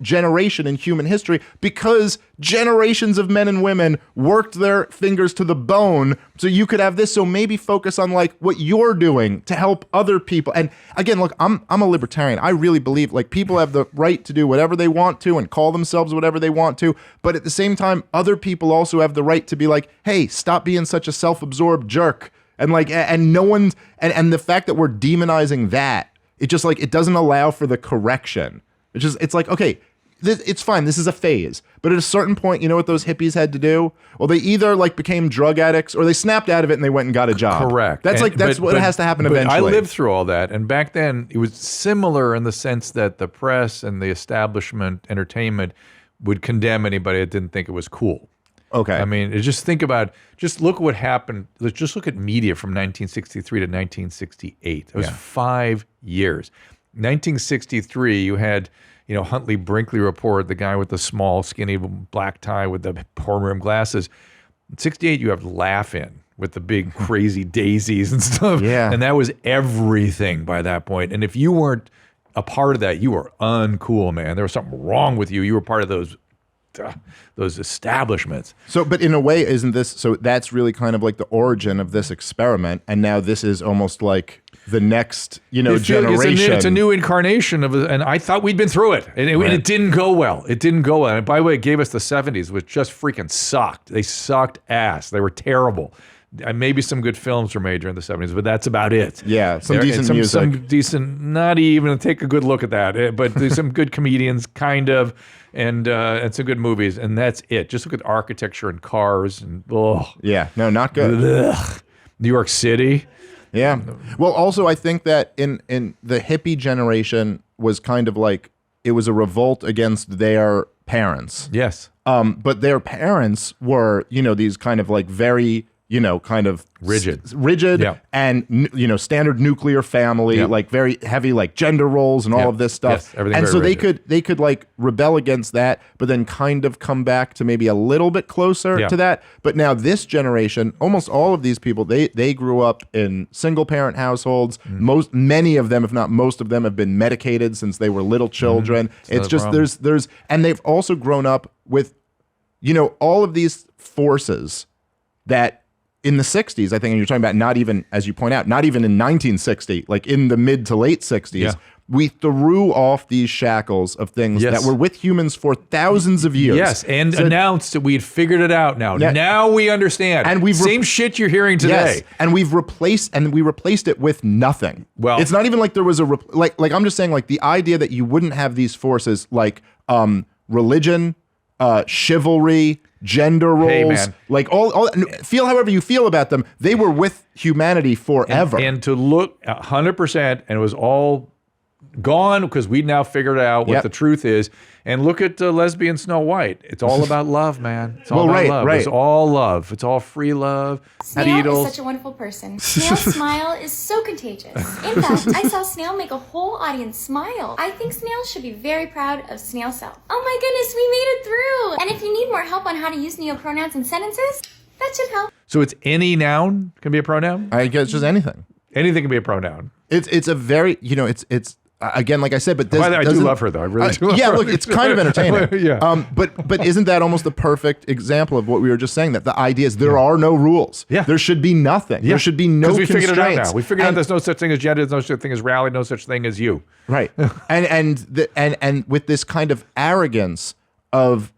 generation in human history, because generations of men and women worked their fingers to the bone so you could have this. So maybe focus on like what you're doing to help other people. And again, look, I'm a libertarian. I really believe like people have the right to do whatever they want to and call themselves whatever they want to. But at the same time, other people also have the right to be like, hey, stop being such a self-absorbed jerk. And like, and no one's, and the fact that we're demonizing that, it just like, it doesn't allow for the correction. It's like, okay, it's fine. This is a phase. But at a certain point, you know what those hippies had to do? Well, they either like became drug addicts or they snapped out of it and they went and got a job. Correct. That's what has to happen but eventually. I lived through all that. And back then, it was similar in the sense that the press and the establishment, entertainment, would condemn anybody that didn't think it was cool. Okay. I mean, just look what happened. Let's just look at media from 1963 to 1968. It was 5 years. 1963, you had, Huntley Brinkley Report, the guy with the small, skinny black tie with the horn rim glasses. In 68, you have Laugh-In with the big, crazy daisies and stuff. Yeah. And that was everything by that point. And if you weren't a part of that, you were uncool, man. There was something wrong with you. You were part of those establishments. So, but in a way, isn't this, so that's really kind of like the origin of this experiment. And now this is almost like the next, generation. It's a new incarnation of it, and I thought we'd been through it, and it didn't go well. It didn't go well. And by the way, it gave us the 70s, which just freaking sucked. They sucked ass. They were terrible. Maybe some good films were made during the 70s, but that's about it. Yeah, some decent music. Some decent, not even take a good look at that, but there's some good comedians, kind of, and some good movies, and that's it. Just look at architecture and cars, and yeah, no, not good. New York City. Yeah. Well, also, I think that in the hippie generation was kind of like, it was a revolt against their parents. Yes. But their parents were, these kind of like very, kind of rigid, Yeah. and standard nuclear family, like very heavy, like gender roles and all of this stuff. Yes, everything and very so rigid. they could like rebel against that, but then kind of come back to maybe a little bit closer to that. But now this generation, almost all of these people, they grew up in single parent households. Many of them, if not most of them, have been medicated since they were little children. It's just there's and they've also grown up with, all of these forces that in the 60s, I think, and you're talking about not even, as you point out, not even in 1960, like in the mid to late 60s, We threw off these shackles of things Yes. that were with humans for thousands of years. Yes, and announced that we'd figured it out now. Yeah. Now we understand. And we've Same shit you're hearing today. Yes, and we replaced it with nothing. Well- it's not even like there was a like I'm just saying, like, the idea that you wouldn't have these forces like religion, chivalry, gender roles, man. like all feel however you feel about them. They were with humanity forever. And to look 100%, and it was all gone because we now figured out what Yep. the truth is. And look at lesbian Snow White. It's all about love, man. It's all Well, about right, love. right. It's all love. It's all free love. Snail Beatles. is such a wonderful person. Snail's smile is so contagious. In fact, I saw Snail make a whole audience smile. I think Snail should be very proud of Snail self. Oh my goodness, we made it through! And if you need more help on how to use neopronouns in sentences, that should help. So it's any noun can be a pronoun? I guess just anything. Anything can be a pronoun. It's a very, it's again, like I said, but this By the way, I do doesn't- love her, though. I really do love yeah, her. look, it's kind of entertaining. Yeah. But isn't that almost the perfect example of what we were just saying? That the idea is there are no rules. Yeah. There should be nothing. There should be no Because we constraints. figured it out now. We figured out And- there's no such thing as gender, there's no such thing as rally, no such thing as you. Right. and with this kind of arrogance of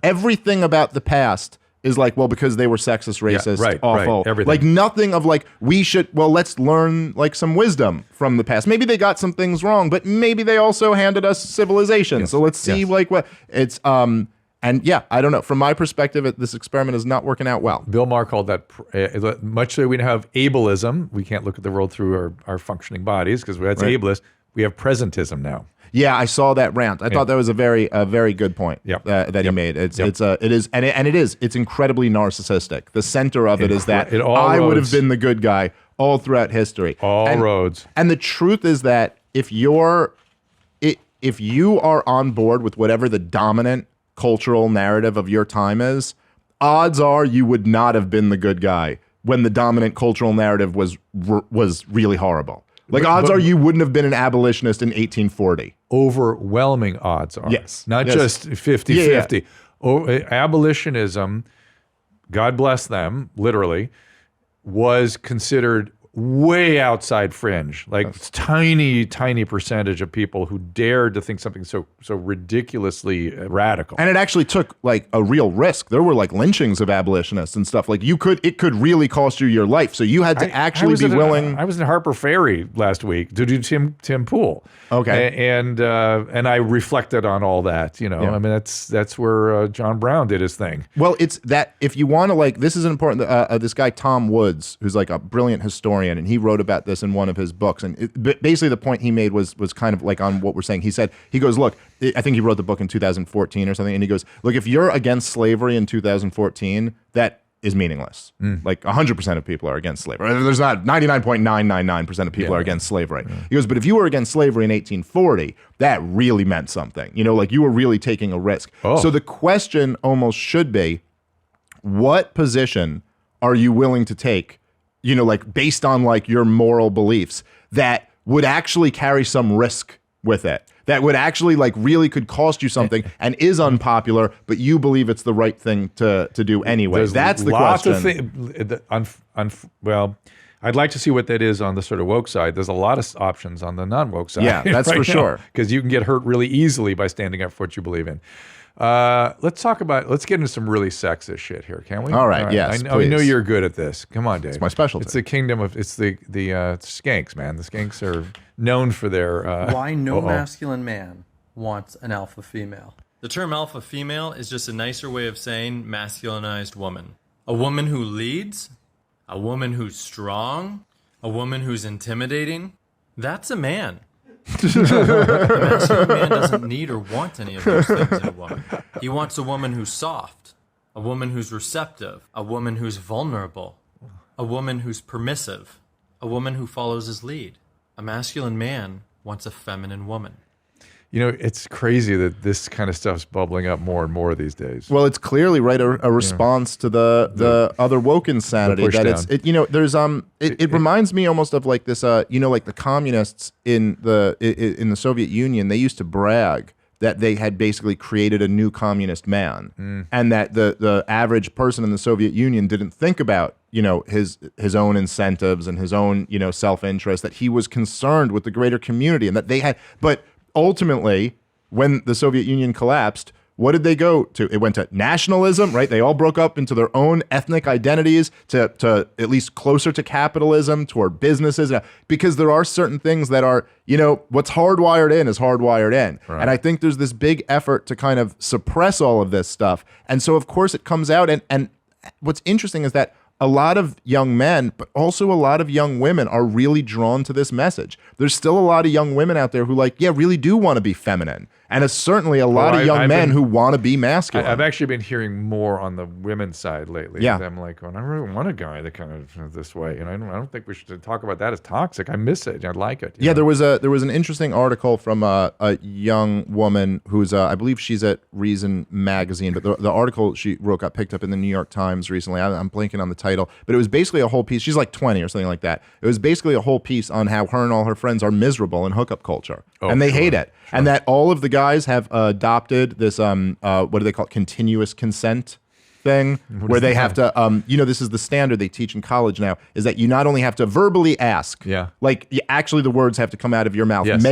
everything about the past is like, well, because they were sexist, racist, right, awful. right, everything. Like nothing of like, let's learn like some wisdom from the past. Maybe they got some things wrong, but maybe they also handed us civilization. Yes, So let's see yes. like what it's, and yeah, I don't know. From my perspective, this experiment is not working out well. Bill Maher called that, much so we have ableism. We can't look at the world through our functioning bodies because that's Right. ableist. We have presentism now. Yeah, I saw that rant. I thought that was a very good point Yep. that he made. It's incredibly narcissistic. The center of it is that It all I would have roads- been the good guy all throughout history. All roads. And the truth is that if you are on board with whatever the dominant cultural narrative of your time is, odds are you would not have been the good guy when the dominant cultural narrative was really horrible. Like odds are you wouldn't have been an abolitionist in 1840. Overwhelming odds are. Yes. Not Yes. just 50-50. Abolitionism, God bless them, literally, was considered way outside fringe, like tiny percentage of people who dared to think something so ridiculously radical. And it actually took like a real risk. There were like lynchings of abolitionists and stuff. Like it could really cost you your life. So you had to actually be willing. I was in Harper Ferry last week to do Tim Pool. Okay. And I reflected on all that. You know, Yeah. I mean that's where John Brown did his thing. Well, it's that if you want to like, this is important. This guy Tom Woods, who's like a brilliant historian, and he wrote about this in one of his books. And basically, the point he made was kind of like on what we're saying. He goes, look, I think he wrote the book in 2014 or something, and he goes, look, if you're against slavery in 2014, that is meaningless. Like 100% of people are against slavery. There's not 99.999% of people are against slavery. He goes, but if you were against slavery in 1840, that really meant something. You know, like you were really taking a risk. Oh. So the question almost should be, what position are you willing to take, you know, like based on like your moral beliefs that would actually carry some risk with it, that would actually like really could cost you something and is unpopular, but you believe it's the right thing to do anyway. There's That's the lots question. of well, I'd like to see what that is on the sort of woke side. There's a lot of options on the non-woke side. Yeah, that's for sure. Because you can get hurt really easily by standing up for what you believe in. Let's get into some really sexist shit here, can we? All right, yes, I know please. you're good at this. Come on, Dave. It's my specialty. It's the kingdom of, it's the skanks, man. The skanks are known for their... Why no masculine man wants an alpha female? The term alpha female is just a nicer way of saying masculinized woman. A woman who leads, a woman who's strong, a woman who's intimidating. That's a man. The masculine man doesn't need or want any of those things in a woman. He wants a woman who's soft, a woman who's receptive, a woman who's vulnerable, a woman who's permissive, a woman who follows his lead. A masculine man wants a feminine woman. You know, it's crazy that this kind of stuff's bubbling up more and more these days. Well, it's clearly right a response to the other woke insanity push that down. you know, there's it reminds me almost of like this you know, like the communists in the Soviet Union, they used to brag that they had basically created a new communist man, and that the average person in the Soviet Union didn't think about, his own incentives and his own, self-interest, that he was concerned with the greater community and that they had, but ultimately, when the Soviet Union collapsed, what did they go to? It went to nationalism, right? They all broke up into their own ethnic identities to at least closer to capitalism, toward businesses, because there are certain things that are, what's hardwired in is hardwired in. Right. And I think there's this big effort to kind of suppress all of this stuff. And so, of course, it comes out. And what's interesting is that a lot of young men, but also a lot of young women are really drawn to this message. There's still a lot of young women out there who really do want to be feminine. And it's certainly a lot of young men who want to be masculine. I've actually been hearing more on the women's side lately. Yeah. I'm like, I really want a guy that kind of this way. And I don't think we should talk about that as toxic. I miss it. I like it. Yeah, there was an interesting article from a young woman who's, I believe she's at Reason magazine, but the article she wrote got picked up in the New York Times recently. I'm blanking on the title, but it was basically a whole piece. She's like 20 or something like that. It was basically a whole piece on how her and all her friends are miserable in hookup culture. And they hate it. Sure. And that all of the guys have adopted this, what do they call it? Continuous consent thing, where they have to, this is the standard they teach in college now, is that you not only have to verbally ask, actually the words have to come out of your mouth. Yes.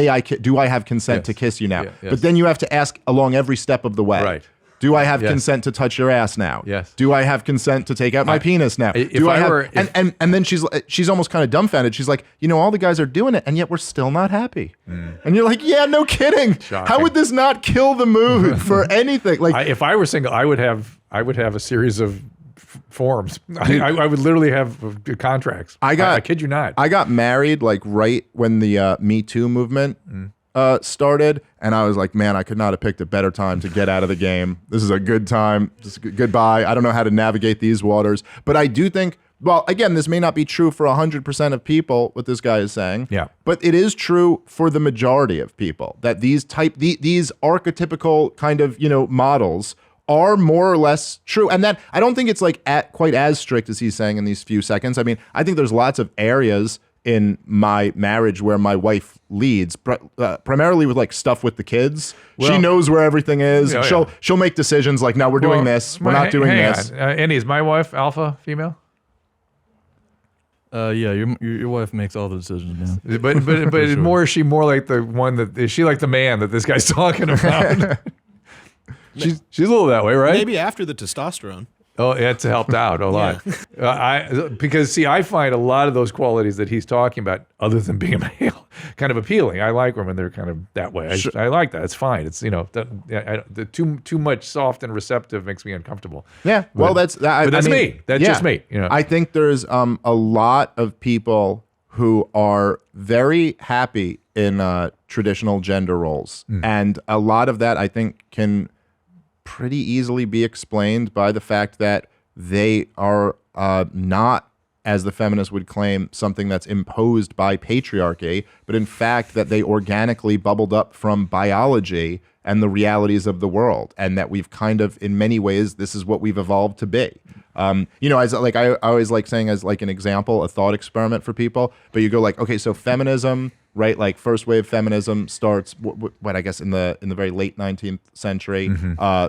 Do I have consent to kiss you now? Yes. But then you have to ask along every step of the way. Right. Do I have consent to touch your ass now? Yes. Do I have consent to take out my penis now? And then she's almost kind of dumbfounded. She's like, all the guys are doing it, and yet we're still not happy. And you're like, yeah, no kidding. Shocking. How would this not kill the mood for anything? Like, if I were single, I would have a series of forms. I would literally have contracts. I kid you not. I got married right when the Me Too movement started, and I was like, man, I could not have picked a better time to get out of the game. This is a good time. Goodbye. I don't know how to navigate these waters, but I do think, well, again, this may not be true for 100% of people, what this guy is saying. Yeah. But it is true for the majority of people that these archetypical kind of, models are more or less true. And that I don't think it's quite as strict as he's saying in these few seconds. I mean, I think there's lots of areas in my marriage where my wife leads, primarily with stuff with the kids. She knows where everything is. Yeah, she'll make decisions like, no, we're doing this. We're not doing this. Andy, is my wife alpha, female? Yeah, your wife makes all the decisions, man. But sure. Is she more like the one that is she like the man that this guy's talking about? she's a little that way, right? Maybe after the testosterone. Oh, it's helped out a lot. Because I find a lot of those qualities that he's talking about, other than being a male, kind of appealing. I like them when they're kind of that way. Sure. I like that. It's fine. It's the too much soft and receptive makes me uncomfortable. Yeah. Well, that's me. That's just me. I think there's a lot of people who are very happy in traditional gender roles, and a lot of that I think can pretty easily be explained by the fact that they are not, as the feminists would claim, something that's imposed by patriarchy, but in fact that they organically bubbled up from biology and the realities of the world, and that we've kind of, in many ways, this is what we've evolved to be. As I always like saying as an example, a thought experiment for people, but you go okay, so feminism, right? First wave feminism starts what I guess in the very late 19th century.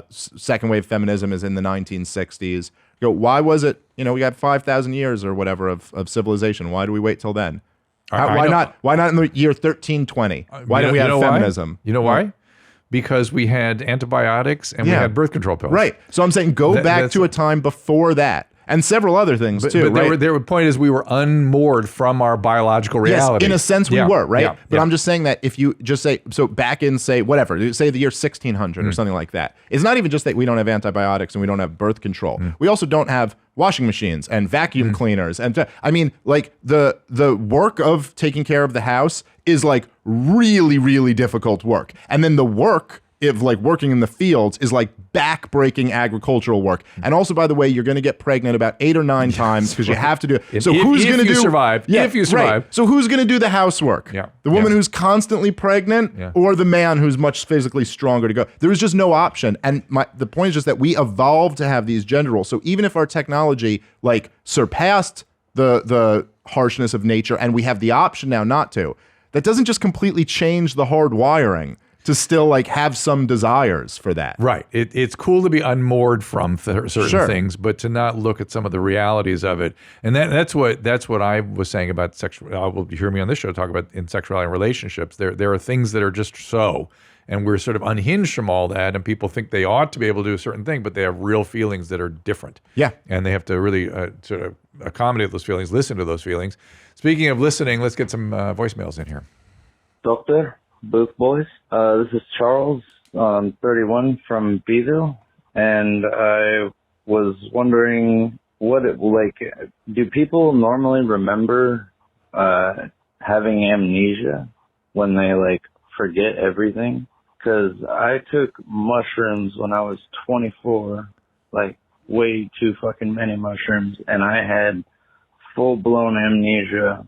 Second wave feminism is in the 1960s. Why was it? We got 5,000 years or whatever of civilization. Why do we wait till then? Why not in the year 1320? Why don't we have feminism? You know why? Because we had antibiotics and we had birth control pills. Right. So I'm saying back to a time before that. And several other things too, but the point is we were unmoored from our biological reality. Yes, in a sense we were, right? Yeah, but I'm just saying that if you just say, so back in, say the year 1600 or something like that, it's not even just that we don't have antibiotics and we don't have birth control. We also don't have washing machines and vacuum cleaners. And I mean, the work of taking care of the house is really, really difficult work. And then the work of working in the fields is back-breaking agricultural work. And also, by the way, you're going to get pregnant about 8 or 9 times because you have to do it. So who's going to survive? Yeah, if you survive. Right. So who's going to do the housework? Yeah. The woman who's constantly pregnant or the man who's much physically stronger to go? There was just no option. And the point is just that we evolved to have these gender roles. So even if our technology surpassed the harshness of nature and we have the option now not to, that doesn't just completely change the hard wiring. to still like have some desires for that. Right. It's cool to be unmoored from certain things, but to not look at some of the realities of it. And that's what I was saying about sexual. Will you hear me on this show talk about in sexuality and relationships? There are things that are just so, and we're sort of unhinged from all that, and people think they ought to be able to do a certain thing, but they have real feelings that are different. Yeah. And they have to really sort of accommodate those feelings, listen to those feelings. Speaking of listening, let's get some voicemails in here. Doctor, both boys. This is Charles, 31 from Beeville, and I was wondering do people normally remember having amnesia when they forget everything? Because I took mushrooms when I was 24, way too fucking many mushrooms, and I had full-blown amnesia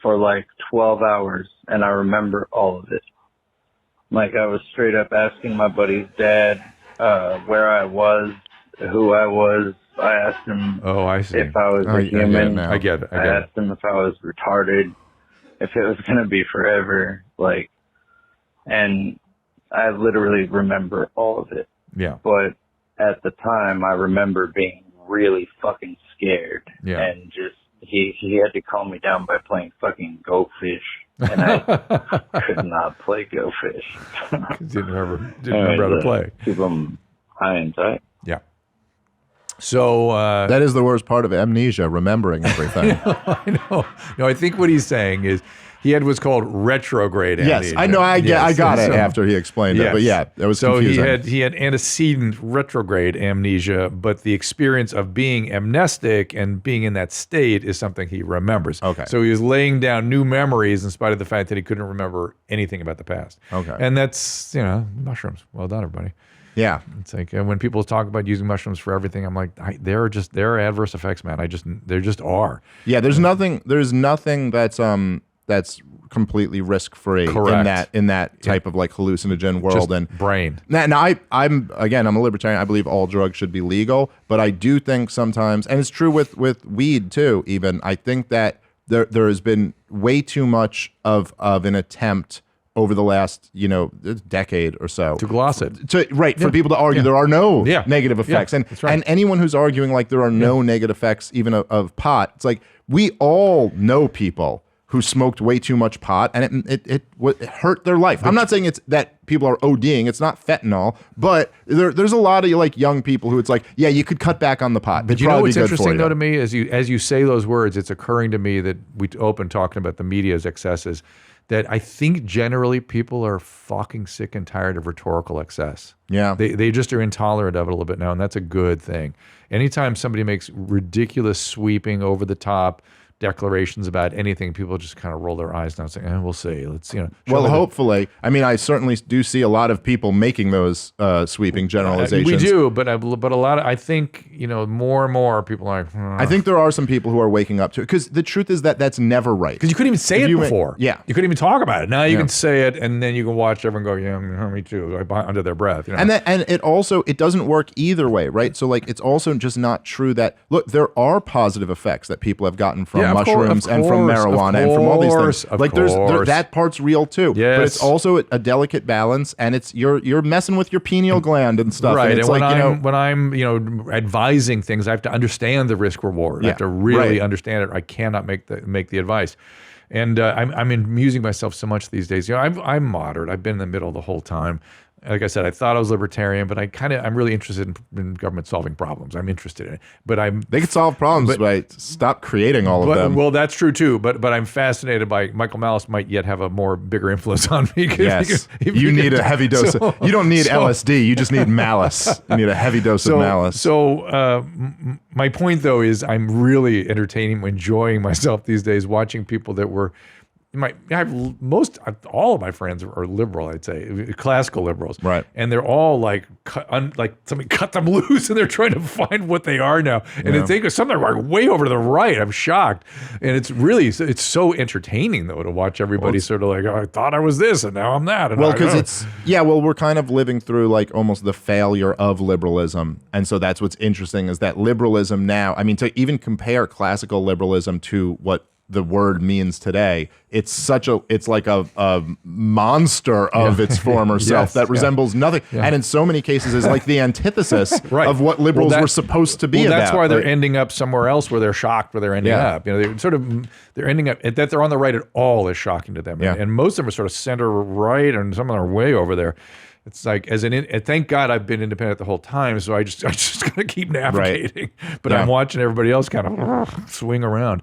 for 12 hours, and I remember all of it. I was straight up asking my buddy's dad where I was, who I was. I asked him if I was a human. I get it. I asked him if I was retarded, if it was going to be forever. And I literally remember all of it. Yeah. But at the time, I remember being really fucking scared. Yeah. And just, he had to calm me down by playing fucking Go Fish. And I could not play Go Fish. Didn't remember how to play. Keep them high and tight. Yeah. So that is the worst part of amnesia, remembering everything. I know. No, I think what he's saying is he had what's called retrograde amnesia. Yes, I know. I got it after he explained it. But yeah, that was confusing. So he had antecedent retrograde amnesia, but the experience of being amnestic and being in that state is something he remembers. Okay. So he was laying down new memories in spite of the fact that he couldn't remember anything about the past. Okay. And that's, mushrooms. Well done, everybody. Yeah. It's like when people talk about using mushrooms for everything, I'm like, there are adverse effects, man. There just are. Yeah, there's nothing that's completely risk-free in that type of hallucinogen world. Just and brain. Now I'm a libertarian. I believe all drugs should be legal, but I do think sometimes, and it's true with weed too, even, I think that there has been way too much of an attempt over the last decade or so to gloss it, for people to argue there are no negative effects, and anyone who's arguing there are no negative effects even of pot, it's we all know people who smoked way too much pot, and it hurt their life. I'm not saying it's that people are ODing. It's not fentanyl, but there's a lot of young people who it's you could cut back on the pot. But you know what's interesting though to me, as you say those words, it's occurring to me that we open talking about the media's excesses, that I think generally people are fucking sick and tired of rhetorical excess. Yeah. They just are intolerant of it a little bit now, and that's a good thing. Anytime somebody makes ridiculous, sweeping, over the top declarations about anything, people just kind of roll their eyes down and say, we'll see. Let's, Well, hopefully. I mean, I certainly do see a lot of people making those sweeping generalizations. We do, but a lot of, I think, more and more people are like, I think there are some people who are waking up to it, because the truth is that that's never right. Because you couldn't even say it before. Yeah. You couldn't even talk about it. Now you can say it, and then you can watch everyone go, yeah, me too, under their breath. And it doesn't work either way, right? So it's also just not true that, look, there are positive effects that people have gotten from mushrooms and from marijuana and from all these things. That part's real too. Yes. But it's also a delicate balance, and it's you're messing with your pineal gland and stuff. Right. And it's when I'm advising things, I have to understand the risk reward. I have to really understand it. I cannot make the advice. And I'm amusing myself so much these days. I'm moderate. I've been in the middle the whole time. Like I said, I thought I was libertarian, but I'm really interested in government solving problems. I'm interested in it, but they can solve problems, but stop creating all of them. Well, that's true too. But I'm fascinated by Michael Malice might yet have a more bigger influence on me. Yes, you need a heavy dose. You don't need LSD. You just need malice. You need a heavy dose of malice. So my point though is I'm really enjoying myself these days watching people that were. All of my friends are liberal, I'd say, classical liberals, right? And they're all somebody cut them loose, and they're trying to find what they are now. And they something way over to the right. I'm shocked, and it's so entertaining though to watch everybody sort of I thought I was this, and now I'm that. And because we're kind of living through almost the failure of liberalism, and so that's what's interesting is that liberalism now. I mean, to even compare classical liberalism to what the word means today. It's like a monster of its former self that resembles nothing, and in so many cases is like the antithesis of what liberals were supposed to be. That's about. why they're ending up somewhere else where they're shocked where they're ending up. You know, they're ending up that they're on the right at all is shocking to them, and most of them are sort of center right, and some of them are way over there. It's like thank God I've been independent the whole time, so I just gotta keep navigating. Right. But I'm watching everybody else kind of swing around.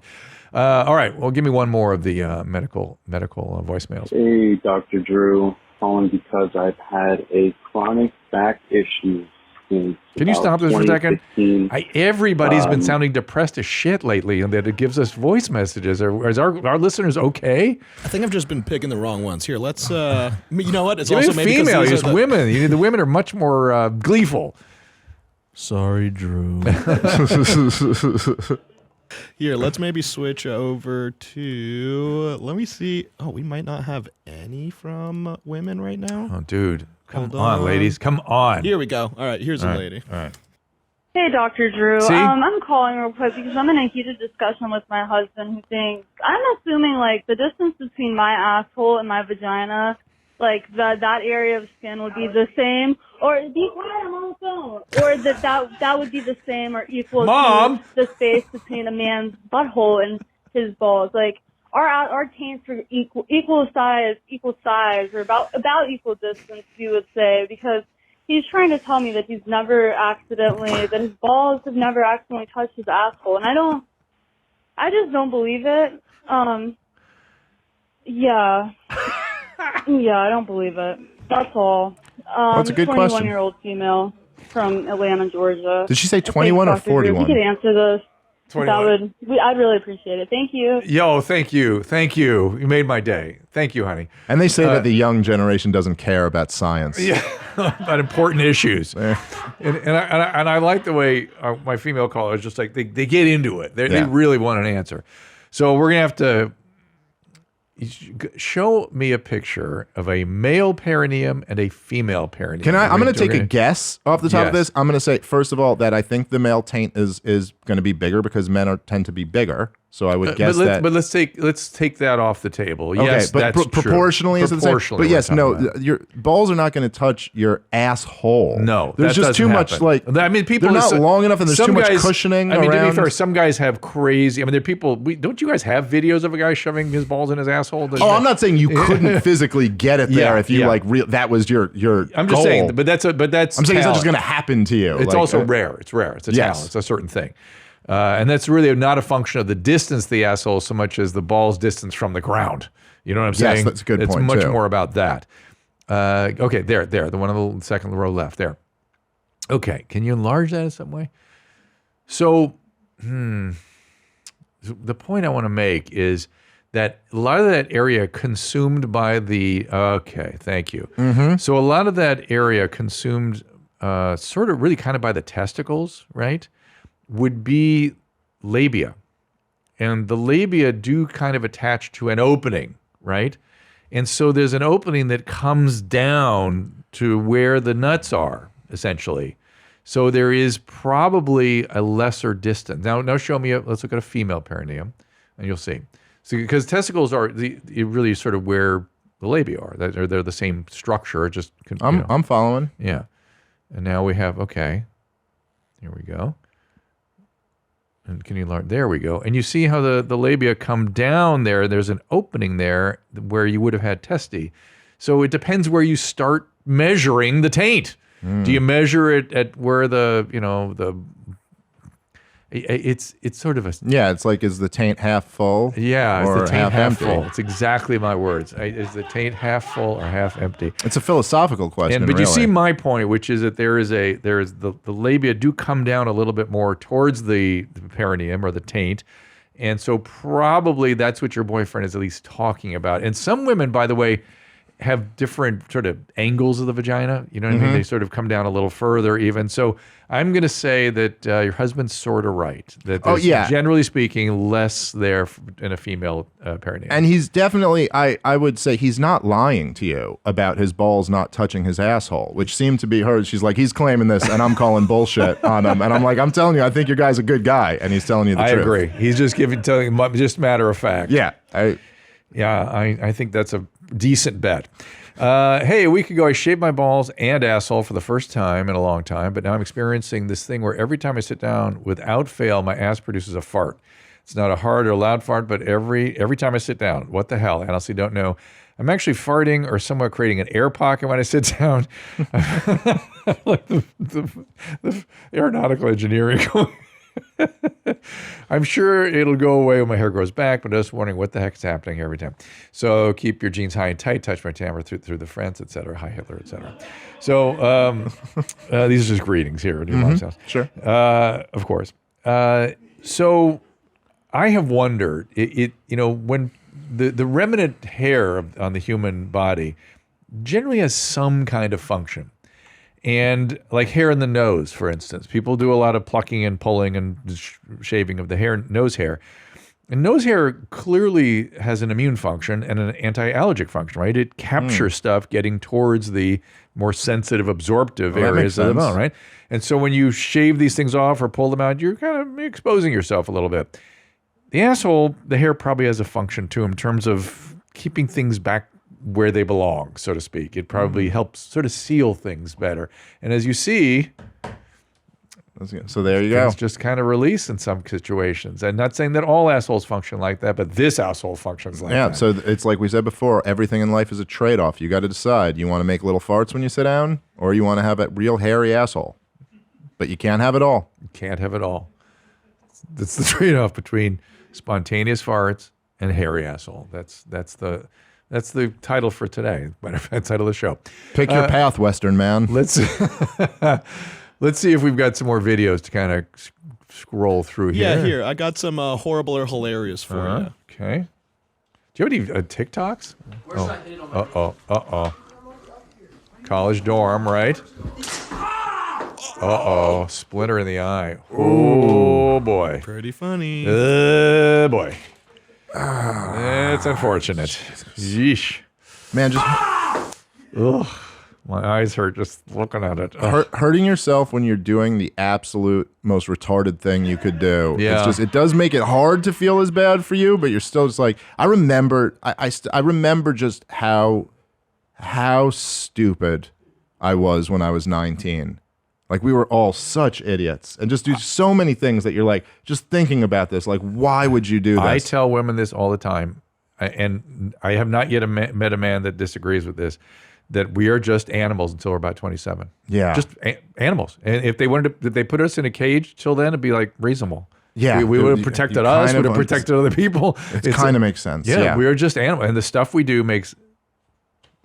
All right, well, give me one more of the medical voicemails. Hey, Dr. Drew, calling because I've had a chronic back issue. Can you stop this for a second? Everybody's been sounding depressed as shit lately, and that it gives us voice messages. Is our listeners okay? I think I've just been picking the wrong ones. Here, let's. You know what? It's also also maybe female. It's women. The women are much more gleeful. Sorry, Drew. Here, let's maybe switch over to. Let me see. Oh, we might not have any from women right now. Oh, dude. Come on, ladies. Come on. Here we go. All right, here's a lady. All right. Hey, Dr. Drew. See? I'm calling real quick because I'm in a heated discussion with my husband who thinks, I'm assuming, like, the distance between my asshole and my vagina, like, that area of skin would be the same, or be quiet, I'm on the phone, or that would be the same or equal to the space between a man's butthole and his balls. Like, our taints are equal size, or about equal distance, you would say, because he's trying to tell me that his balls have never accidentally touched his asshole, and I just don't believe it. Yeah, I don't believe it. That's all. That's a good question. 21-year-old female from Atlanta, Georgia. Did she say 21 or 41? If you could answer this. 21. I'd really appreciate it. Thank you. Yo, thank you. You made my day. Thank you, honey. And they say that the young generation doesn't care about science. Yeah, about important issues. and I like the way my female caller is just like, they get into it. They really want an answer. So we're going to have to show me a picture of a male perineum and a female perineum. I'm going to take a guess off the top of this. I'm going to say, first of all, that I think the male taint is going to be bigger because men tend to be bigger. So I would guess that. But let's take that off the table. Okay, yes, but that's proportionally true. is the same. But yes, your balls are not going to touch your asshole. No, there's just too much. Like, I mean, people they're not long enough, and there's too much cushioning. I mean, around. to be fair, some guys have crazy. I mean, there are people. Don't you guys have videos of a guy shoving his balls in his asshole? I'm not saying you couldn't physically get it there if you that was your. I'm just saying, but that's. I'm saying it's not just going to happen to you. It's also rare. It's rare. It's a talent. It's a certain thing. And that's really not a function of the distance of the asshole so much as the ball's distance from the ground. You know what I'm saying? Yes, that's a good point, It's much too. more about that. Okay, there. The one on the second row left, there. Okay, can you enlarge that in some way? So, the point I want to make is that a lot of that area consumed by the... Okay, thank you. Mm-hmm. So a lot of that area consumed sort of really kind of by the testicles, right? Would be labia. And the labia do kind of attach to an opening, right? And so there's an opening that comes down to where the nuts are, essentially. So there is probably a lesser distance. Now show me, let's look at a female perineum, and you'll see. So because testicles are really sort of where the labia are. They're the same structure, just... I'm following. Yeah. And now we have, okay, here we go. And can you learn? There we go. And you see how the labia come down there. There's an opening there where you would have had testy. So it depends where you start measuring the taint. Do you measure it at where it's sort of a... Yeah, it's like, is the taint half full? Yeah, or is the taint half empty? full? It's exactly my words. Is the taint half full or half empty? It's a philosophical question, But you really. see my point, which is that there is the labia do come down a little bit more towards the perineum or the taint. And so probably that's what your boyfriend is at least talking about. And some women, by the way, have different sort of angles of the vagina. You know what I mean? They sort of come down a little further even. So I'm going to say that your husband's sort of right. That there's, generally speaking, less there in a female perineum. And he's definitely, I would say he's not lying to you about his balls not touching his asshole, which seemed to be hers. She's like, he's claiming this and I'm calling bullshit on him. And I'm like, I'm telling you, I think your guy's a good guy. And he's telling you the truth. I agree. He's just telling just matter of fact. Yeah. I think that's a decent bet. Hey, a week ago I shaved my balls and asshole for the first time in a long time, but now I'm experiencing this thing where every time I sit down, without fail, my ass produces a fart. It's not a hard or loud fart, but every time I sit down, what the hell? I honestly don't know. I'm actually farting or somewhat creating an air pocket when I sit down. Like the aeronautical engineering. I'm sure it'll go away when my hair grows back, but I'm just wondering what the heck is happening every time. So keep your jeans high and tight, touch my tamper through the friends, etc. Hi, Hitler, etc. So these are just greetings here at your mom's house. Sure. Of course. So I have wondered, when the remnant hair on the human body generally has some kind of function. And like hair in the nose, for instance, people do a lot of plucking and pulling and shaving of the nose hair. And nose hair clearly has an immune function and an anti-allergic function, right? It captures stuff getting towards the more sensitive, absorptive areas of the bone, right? And so when you shave these things off or pull them out, you're kind of exposing yourself a little bit. The asshole, the hair probably has a function too in terms of keeping things back where they belong, so to speak. It probably helps sort of seal things better. And as you see, so there you go. It's just kind of release in some situations. I'm not saying that all assholes function like that, but this asshole functions like that. Yeah, so it's like we said before, everything in life is a trade-off. You got to decide. You want to make little farts when you sit down, or you want to have a real hairy asshole. But you can't have it all. You can't have it all. That's the trade-off between spontaneous farts and hairy asshole. That's the title for today. Matter of fact, title of the show. Pick your path, Western man. Let's see if we've got some more videos to kind of scroll through here. Yeah, here. I got some horrible or hilarious for you. Okay. Do you have any TikToks? Uh-oh. College dorm, right? Uh-oh. Splinter in the eye. Oh, boy. Pretty funny. Boy. It's unfortunate. Yeesh. Man, just ugh, my eyes hurt just looking at it. Hurting yourself when you're doing the absolute most retarded thing you could do. Yeah. It's just, it does make it hard to feel as bad for you, but you're still just like, I remember just how stupid I was when I was 19. Like, we were all such idiots and just do so many things that you're like, just thinking about this, like, why would you do this? I tell women this all the time, and I have not yet met a man that disagrees with this, that we are just animals until we're about 27. Yeah. Just animals. And if they put us in a cage till then, it'd be like reasonable. Yeah. We would have protected us, would have protected other people. It kind of makes sense. Yeah, we are just animals. And the stuff we do makes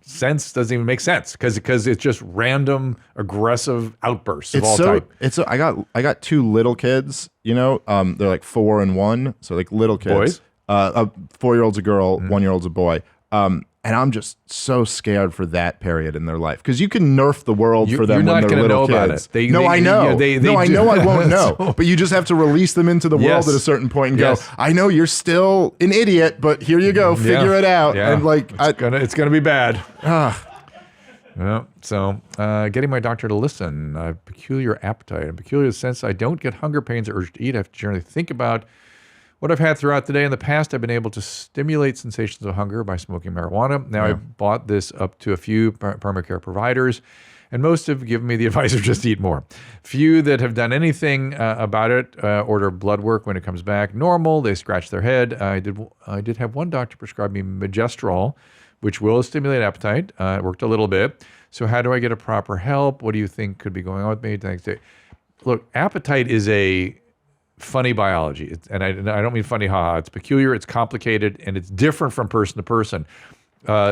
sense, doesn't even make sense because it's just random aggressive outbursts of all type. I got two little kids, they're like 4 and 1, so like little kids. Boys? A 4-year-old's a girl, 1-year-old's a boy. And I'm just so scared for that period in their life because you can nerf the world for them when they're little kids. I know. I know I won't know, but you just have to release them into the world at a certain point and go, I know you're still an idiot, but here you go, figure it out. Yeah. And like, it's gonna be bad. Yeah, so getting my doctor to listen. I have peculiar appetite and peculiar sense I don't get hunger pains or urge to eat. I have to generally think about what I've had throughout the day. In the past, I've been able to stimulate sensations of hunger by smoking marijuana. Now, I've bought this up to a few permacare providers, and most have given me the advice of just eat more. Few that have done anything about it order blood work when it comes back normal. They scratch their head. I did have one doctor prescribe me Magestrol, which will stimulate appetite. It worked a little bit. So how do I get a proper help? What do you think could be going on with me? Thanks. Look, appetite is a funny biology. And I don't mean funny, haha. It's peculiar, it's complicated, and it's different from person to person.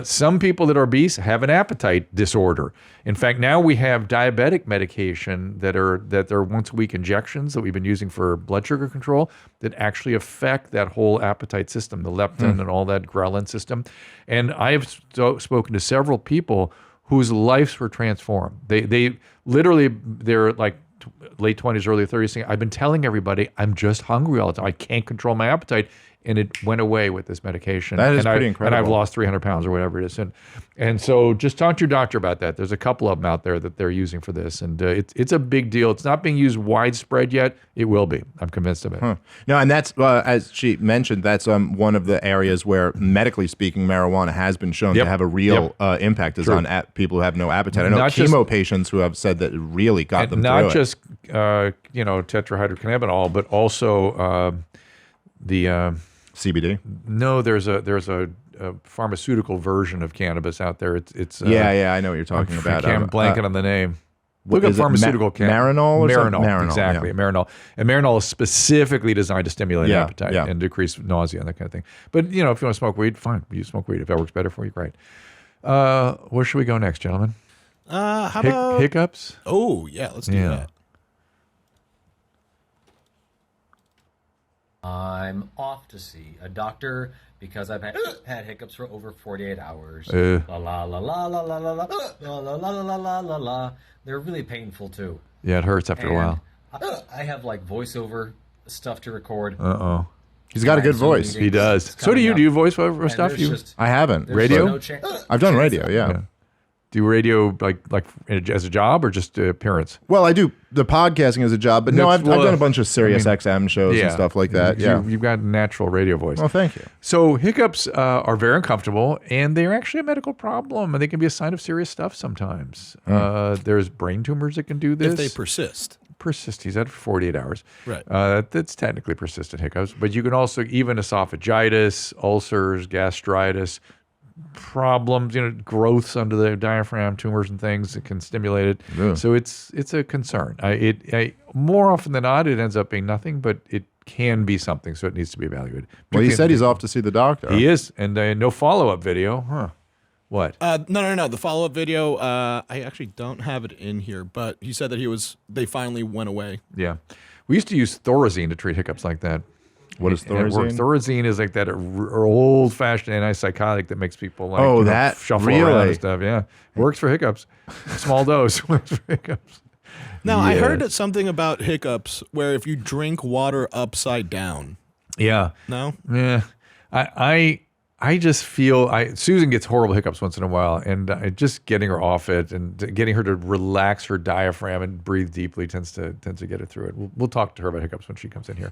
Some people that are obese have an appetite disorder. In fact, now we have diabetic medication that are once a week injections that we've been using for blood sugar control that actually affect that whole appetite system, the leptin and all that ghrelin system. And I have spoken to several people whose lives were transformed. They literally, they're like late 20s, early 30s saying, I've been telling everybody I'm just hungry all the time. I can't control my appetite. And it went away with this medication. That is pretty incredible. And I've lost 300 pounds or whatever it is. And so just talk to your doctor about that. There's a couple of them out there that they're using for this. And it's a big deal. It's not being used widespread yet. It will be. I'm convinced of it. No, and that's, as she mentioned, that's one of the areas where, medically speaking, marijuana has been shown to have a real impact is on people who have no appetite. I know chemo patients who have said that it really got them through it. Not just, tetrahydrocannabinol, but also the... CBD? No, there's a pharmaceutical version of cannabis out there. It's I know what you're talking about. I'm blanking on the name. Look up pharmaceutical cannabis. Marinol? Marinol, exactly. Yeah. Marinol. And Marinol is specifically designed to stimulate appetite and decrease nausea and that kind of thing. But, if you want to smoke weed, fine. You smoke weed. If that works better for you, great. Where should we go next, gentlemen? How about... Hiccups? Oh, yeah, let's do that. I'm off to see a doctor because I've had hiccups for over 48 hours. La la la la la la la la la la la la la la. They're really painful too. Yeah, it hurts after a while. I have like voiceover stuff to record. Uh-oh. He's got a good voice. He does. So do you. Do you voiceover stuff? I haven't. Radio? I've done radio, yeah. Do you radio like as a job or just appearance? Well, I do the podcasting as a job, but no, I've done a bunch of Sirius XM shows and stuff like that. You've got a natural radio voice. Well, thank you. So hiccups are very uncomfortable, and they're actually a medical problem, and they can be a sign of serious stuff sometimes. There's brain tumors that can do this. If they persist. He's had for 48 hours. Right. That's technically persistent hiccups, but you can also, even esophagitis, ulcers, gastritis, problems, growths under the diaphragm, tumors and things that can stimulate it. Yeah. So it's a concern. More often than not, it ends up being nothing, but it can be something, so it needs to be evaluated. Well, he said he's off to see the doctor. He is, and no follow-up video. Huh. What? No. The follow-up video, I actually don't have it in here, but he said that they finally went away. Yeah. We used to use Thorazine to treat hiccups like that. What is Thorazine? Thorazine is like that old-fashioned antipsychotic that makes people shuffle around and stuff. Yeah, works for hiccups. Small dose works for hiccups. Now I heard something about hiccups where if you drink water upside down. Yeah. No. Yeah. I just feel Susan gets horrible hiccups once in a while, and just getting her off it and getting her to relax her diaphragm and breathe deeply tends to get her through it. We'll talk to her about hiccups when she comes in here.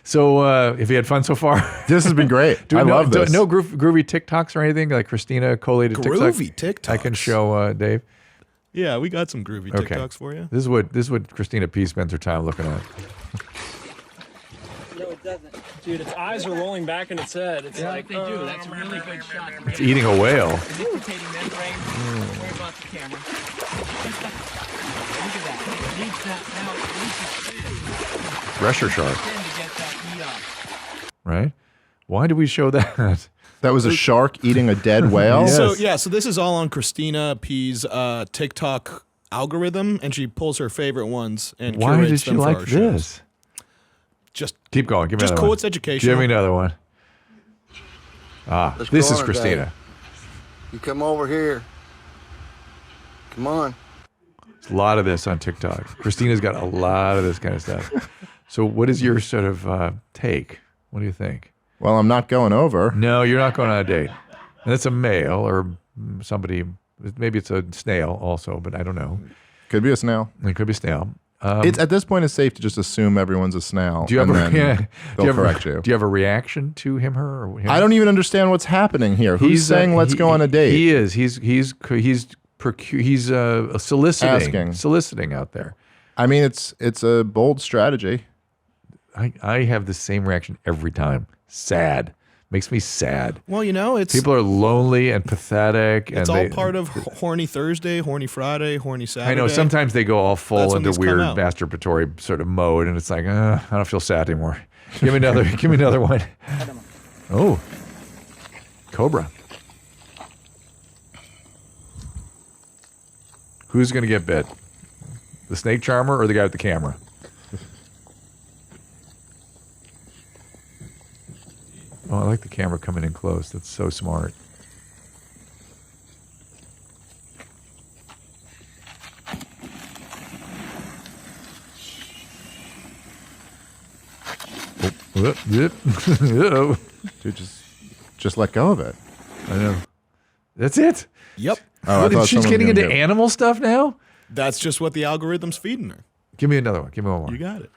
So, if you had fun so far, this has been great. I love this. No groovy TikToks or anything like Christina collated groovy TikToks. I can show Dave. Yeah, we got some groovy TikToks for you. This is what Christina P spends her time looking at. No, it doesn't. Dude, its eyes are rolling back in its head. It's like they do. That's a really good shot. It's eating a whale. Nicotinating membrane. Don't worry about the camera. Look at that. It needs that now. Pressure shark. Right? Why did we show that? That was a shark eating a dead whale? Yes. So this is all on Christina P's TikTok algorithm, and she pulls her favorite ones and why curates did she them for like our this? shows. Just keep going. Give me another cool. one. It's educational. Give me another one. This is Christina. Day. You come over here. Come on. There's a lot of this on TikTok. Christina's got a lot of this kind of stuff. So what is your sort of take? What do you think? Well, I'm not going over. No, you're not going on a date. And it's a male or somebody. Maybe it's a snail also, but I don't know. Could be a snail. It could be a snail. It's at this point it's safe to just assume everyone's a snail. Do you ever? They'll correct you. Do you have a reaction to him, her, or him? I don't even understand what's happening here. Who's saying let's go on a date? He is. He's soliciting out there. I mean, it's a bold strategy. I have the same reaction every time. Sad. Makes me sad. Well, it's people are lonely and pathetic. It's all part of Horny Thursday, Horny Friday, Horny Saturday. I know. Sometimes they go all full into weird masturbatory sort of mode, and it's like, I don't feel sad anymore. Give me another. Give me another one. Oh, cobra. Who's going to get bit? The snake charmer or the guy with the camera? Oh, I like the camera coming in close. That's so smart. Dude, just let go of it. I know. That's it? Yep. Oh, I thought she's someone getting was into gonna go. animal stuff now? That's just what the algorithm's feeding her. Give me another one. Give me one more. You got it.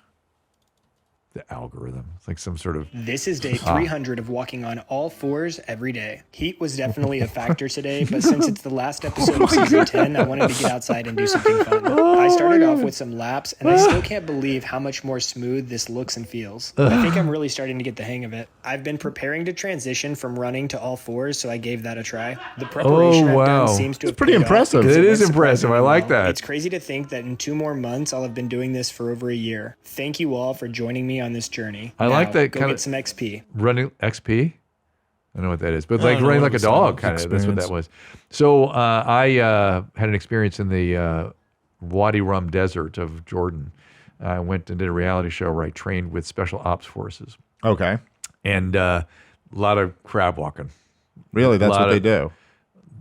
The algorithm. It's like some sort of... This is day 300 of walking on all fours every day. Heat was definitely a factor today, but since it's the last episode of season 10, I wanted to get outside and do something fun. I started off with some laps, and I still can't believe how much more smooth this looks and feels. I think I'm really starting to get the hang of it. I've been preparing to transition from running to all fours, so I gave that a try. The preparation I've done seems to have pretty paid off impressive. because It is went impressive. I surprisingly like well. that. It's crazy to think that in 2 more months, I'll have been doing this for over a year. Thank you all for joining me on this journey. I like Now, that go kind get of some XP. running XP. I don't know what that is, but I like don't know running what like a it was, dog, kind of. That's what that was. So I had an experience in the Wadi Rum Desert of Jordan. I went and did a reality show where I trained with special ops forces. Okay. And a lot of crab walking. Really, that's what they do.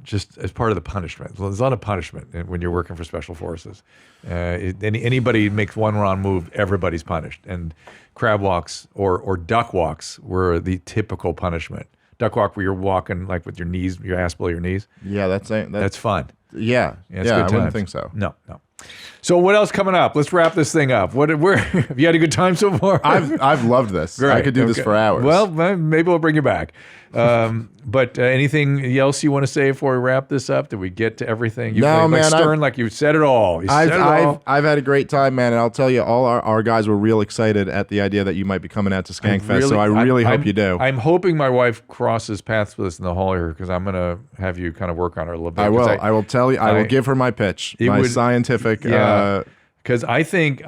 Just as part of the punishment. There's a lot of punishment when you're working for special forces. Anybody makes one wrong move, everybody's punished. And crab walks or duck walks were the typical punishment. Duck walk where you're walking like with your knees, your ass below your knees. Yeah, that's fun. Yeah, it's I good wouldn't times. think so. No. So what else coming up? Let's wrap this thing up. Where have you had a good time so far? I've loved this. Great. I could do this Okay. for hours. Well, maybe we'll bring you back. But anything else you want to say before we wrap this up? Did we get to everything? No, like man, Stern, like you said it all. You said it all. I've had a great time, man, and I'll tell you, all our guys were real excited at the idea that you might be coming out to Skankfest. So I really hope you do. I'm hoping my wife crosses paths with us in the hall here because I'm going to have you kind of work on her a little bit. I will. I will tell you. I will give her my pitch, my scientific. Because I think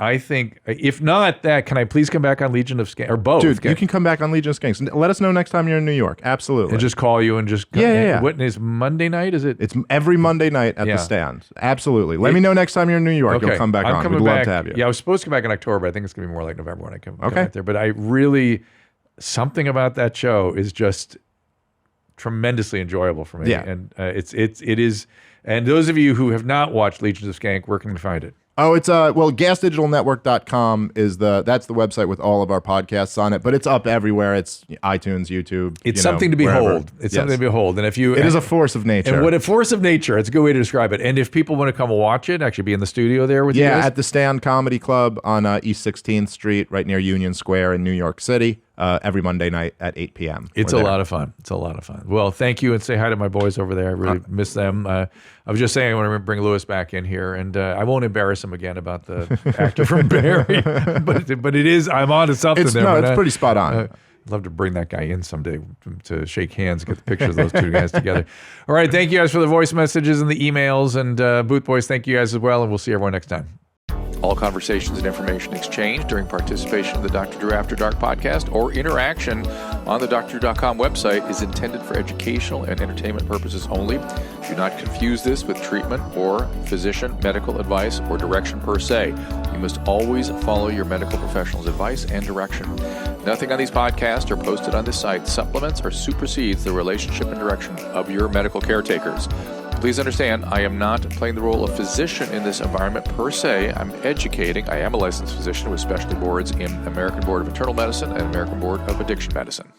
if not that, can I please come back on Legion of Skanks or both? Dude, you can come back on Legion of Skanks. Let us know next time you're in New York. Absolutely. And just call you and just yeah. What is Monday night? Is it? It's every Monday night at the stand. Absolutely. Let me know next time you're in New York. You'll come back I'm on. coming We'd love back. to have you. Yeah, I was supposed to come back in October. I think it's gonna be more like November when I come back there. But I really something about that show is just tremendously enjoyable for me. Yeah. And it is. And those of you who have not watched Legions of Skank, where can you find it? Oh, it's gasdigitalnetwork.com is that's the website with all of our podcasts on it, but it's up everywhere. It's iTunes, YouTube. It's something to behold. It's something to behold. And if you it is a force of nature. And what a force of nature. It's a good way to describe it. And if people want to come watch it, actually be in the studio there with you guys. Yeah, at the Stand Comedy Club on East 16th Street, right near Union Square in New York City. Every Monday night at 8 p.m. It's a lot of fun. It's a lot of fun. Well, thank you, and say hi to my boys over there. I really miss them. I was just saying I want to bring Lewis back in here, and I won't embarrass him again about the actor from Barry. but it is. I'm on to something there. No, it's pretty spot on. I'd love to bring that guy in someday to shake hands, get the picture of those two guys together. All right, thank you guys for the voice messages and the emails, and Booth Boys, thank you guys as well, and we'll see everyone next time. All conversations and information exchanged during participation in the Dr. Drew After Dark podcast or interaction on the drdrew.com website is intended for educational and entertainment purposes only. Do not confuse this with treatment or physician medical advice or direction per se. You must always follow your medical professional's advice and direction. Nothing on these podcasts or posted on this site supplements or supersedes the relationship and direction of your medical caretakers. Please understand, I am not playing the role of physician in this environment per se. I'm educating. I am a licensed physician with specialty boards in American Board of Internal Medicine and American Board of Addiction Medicine.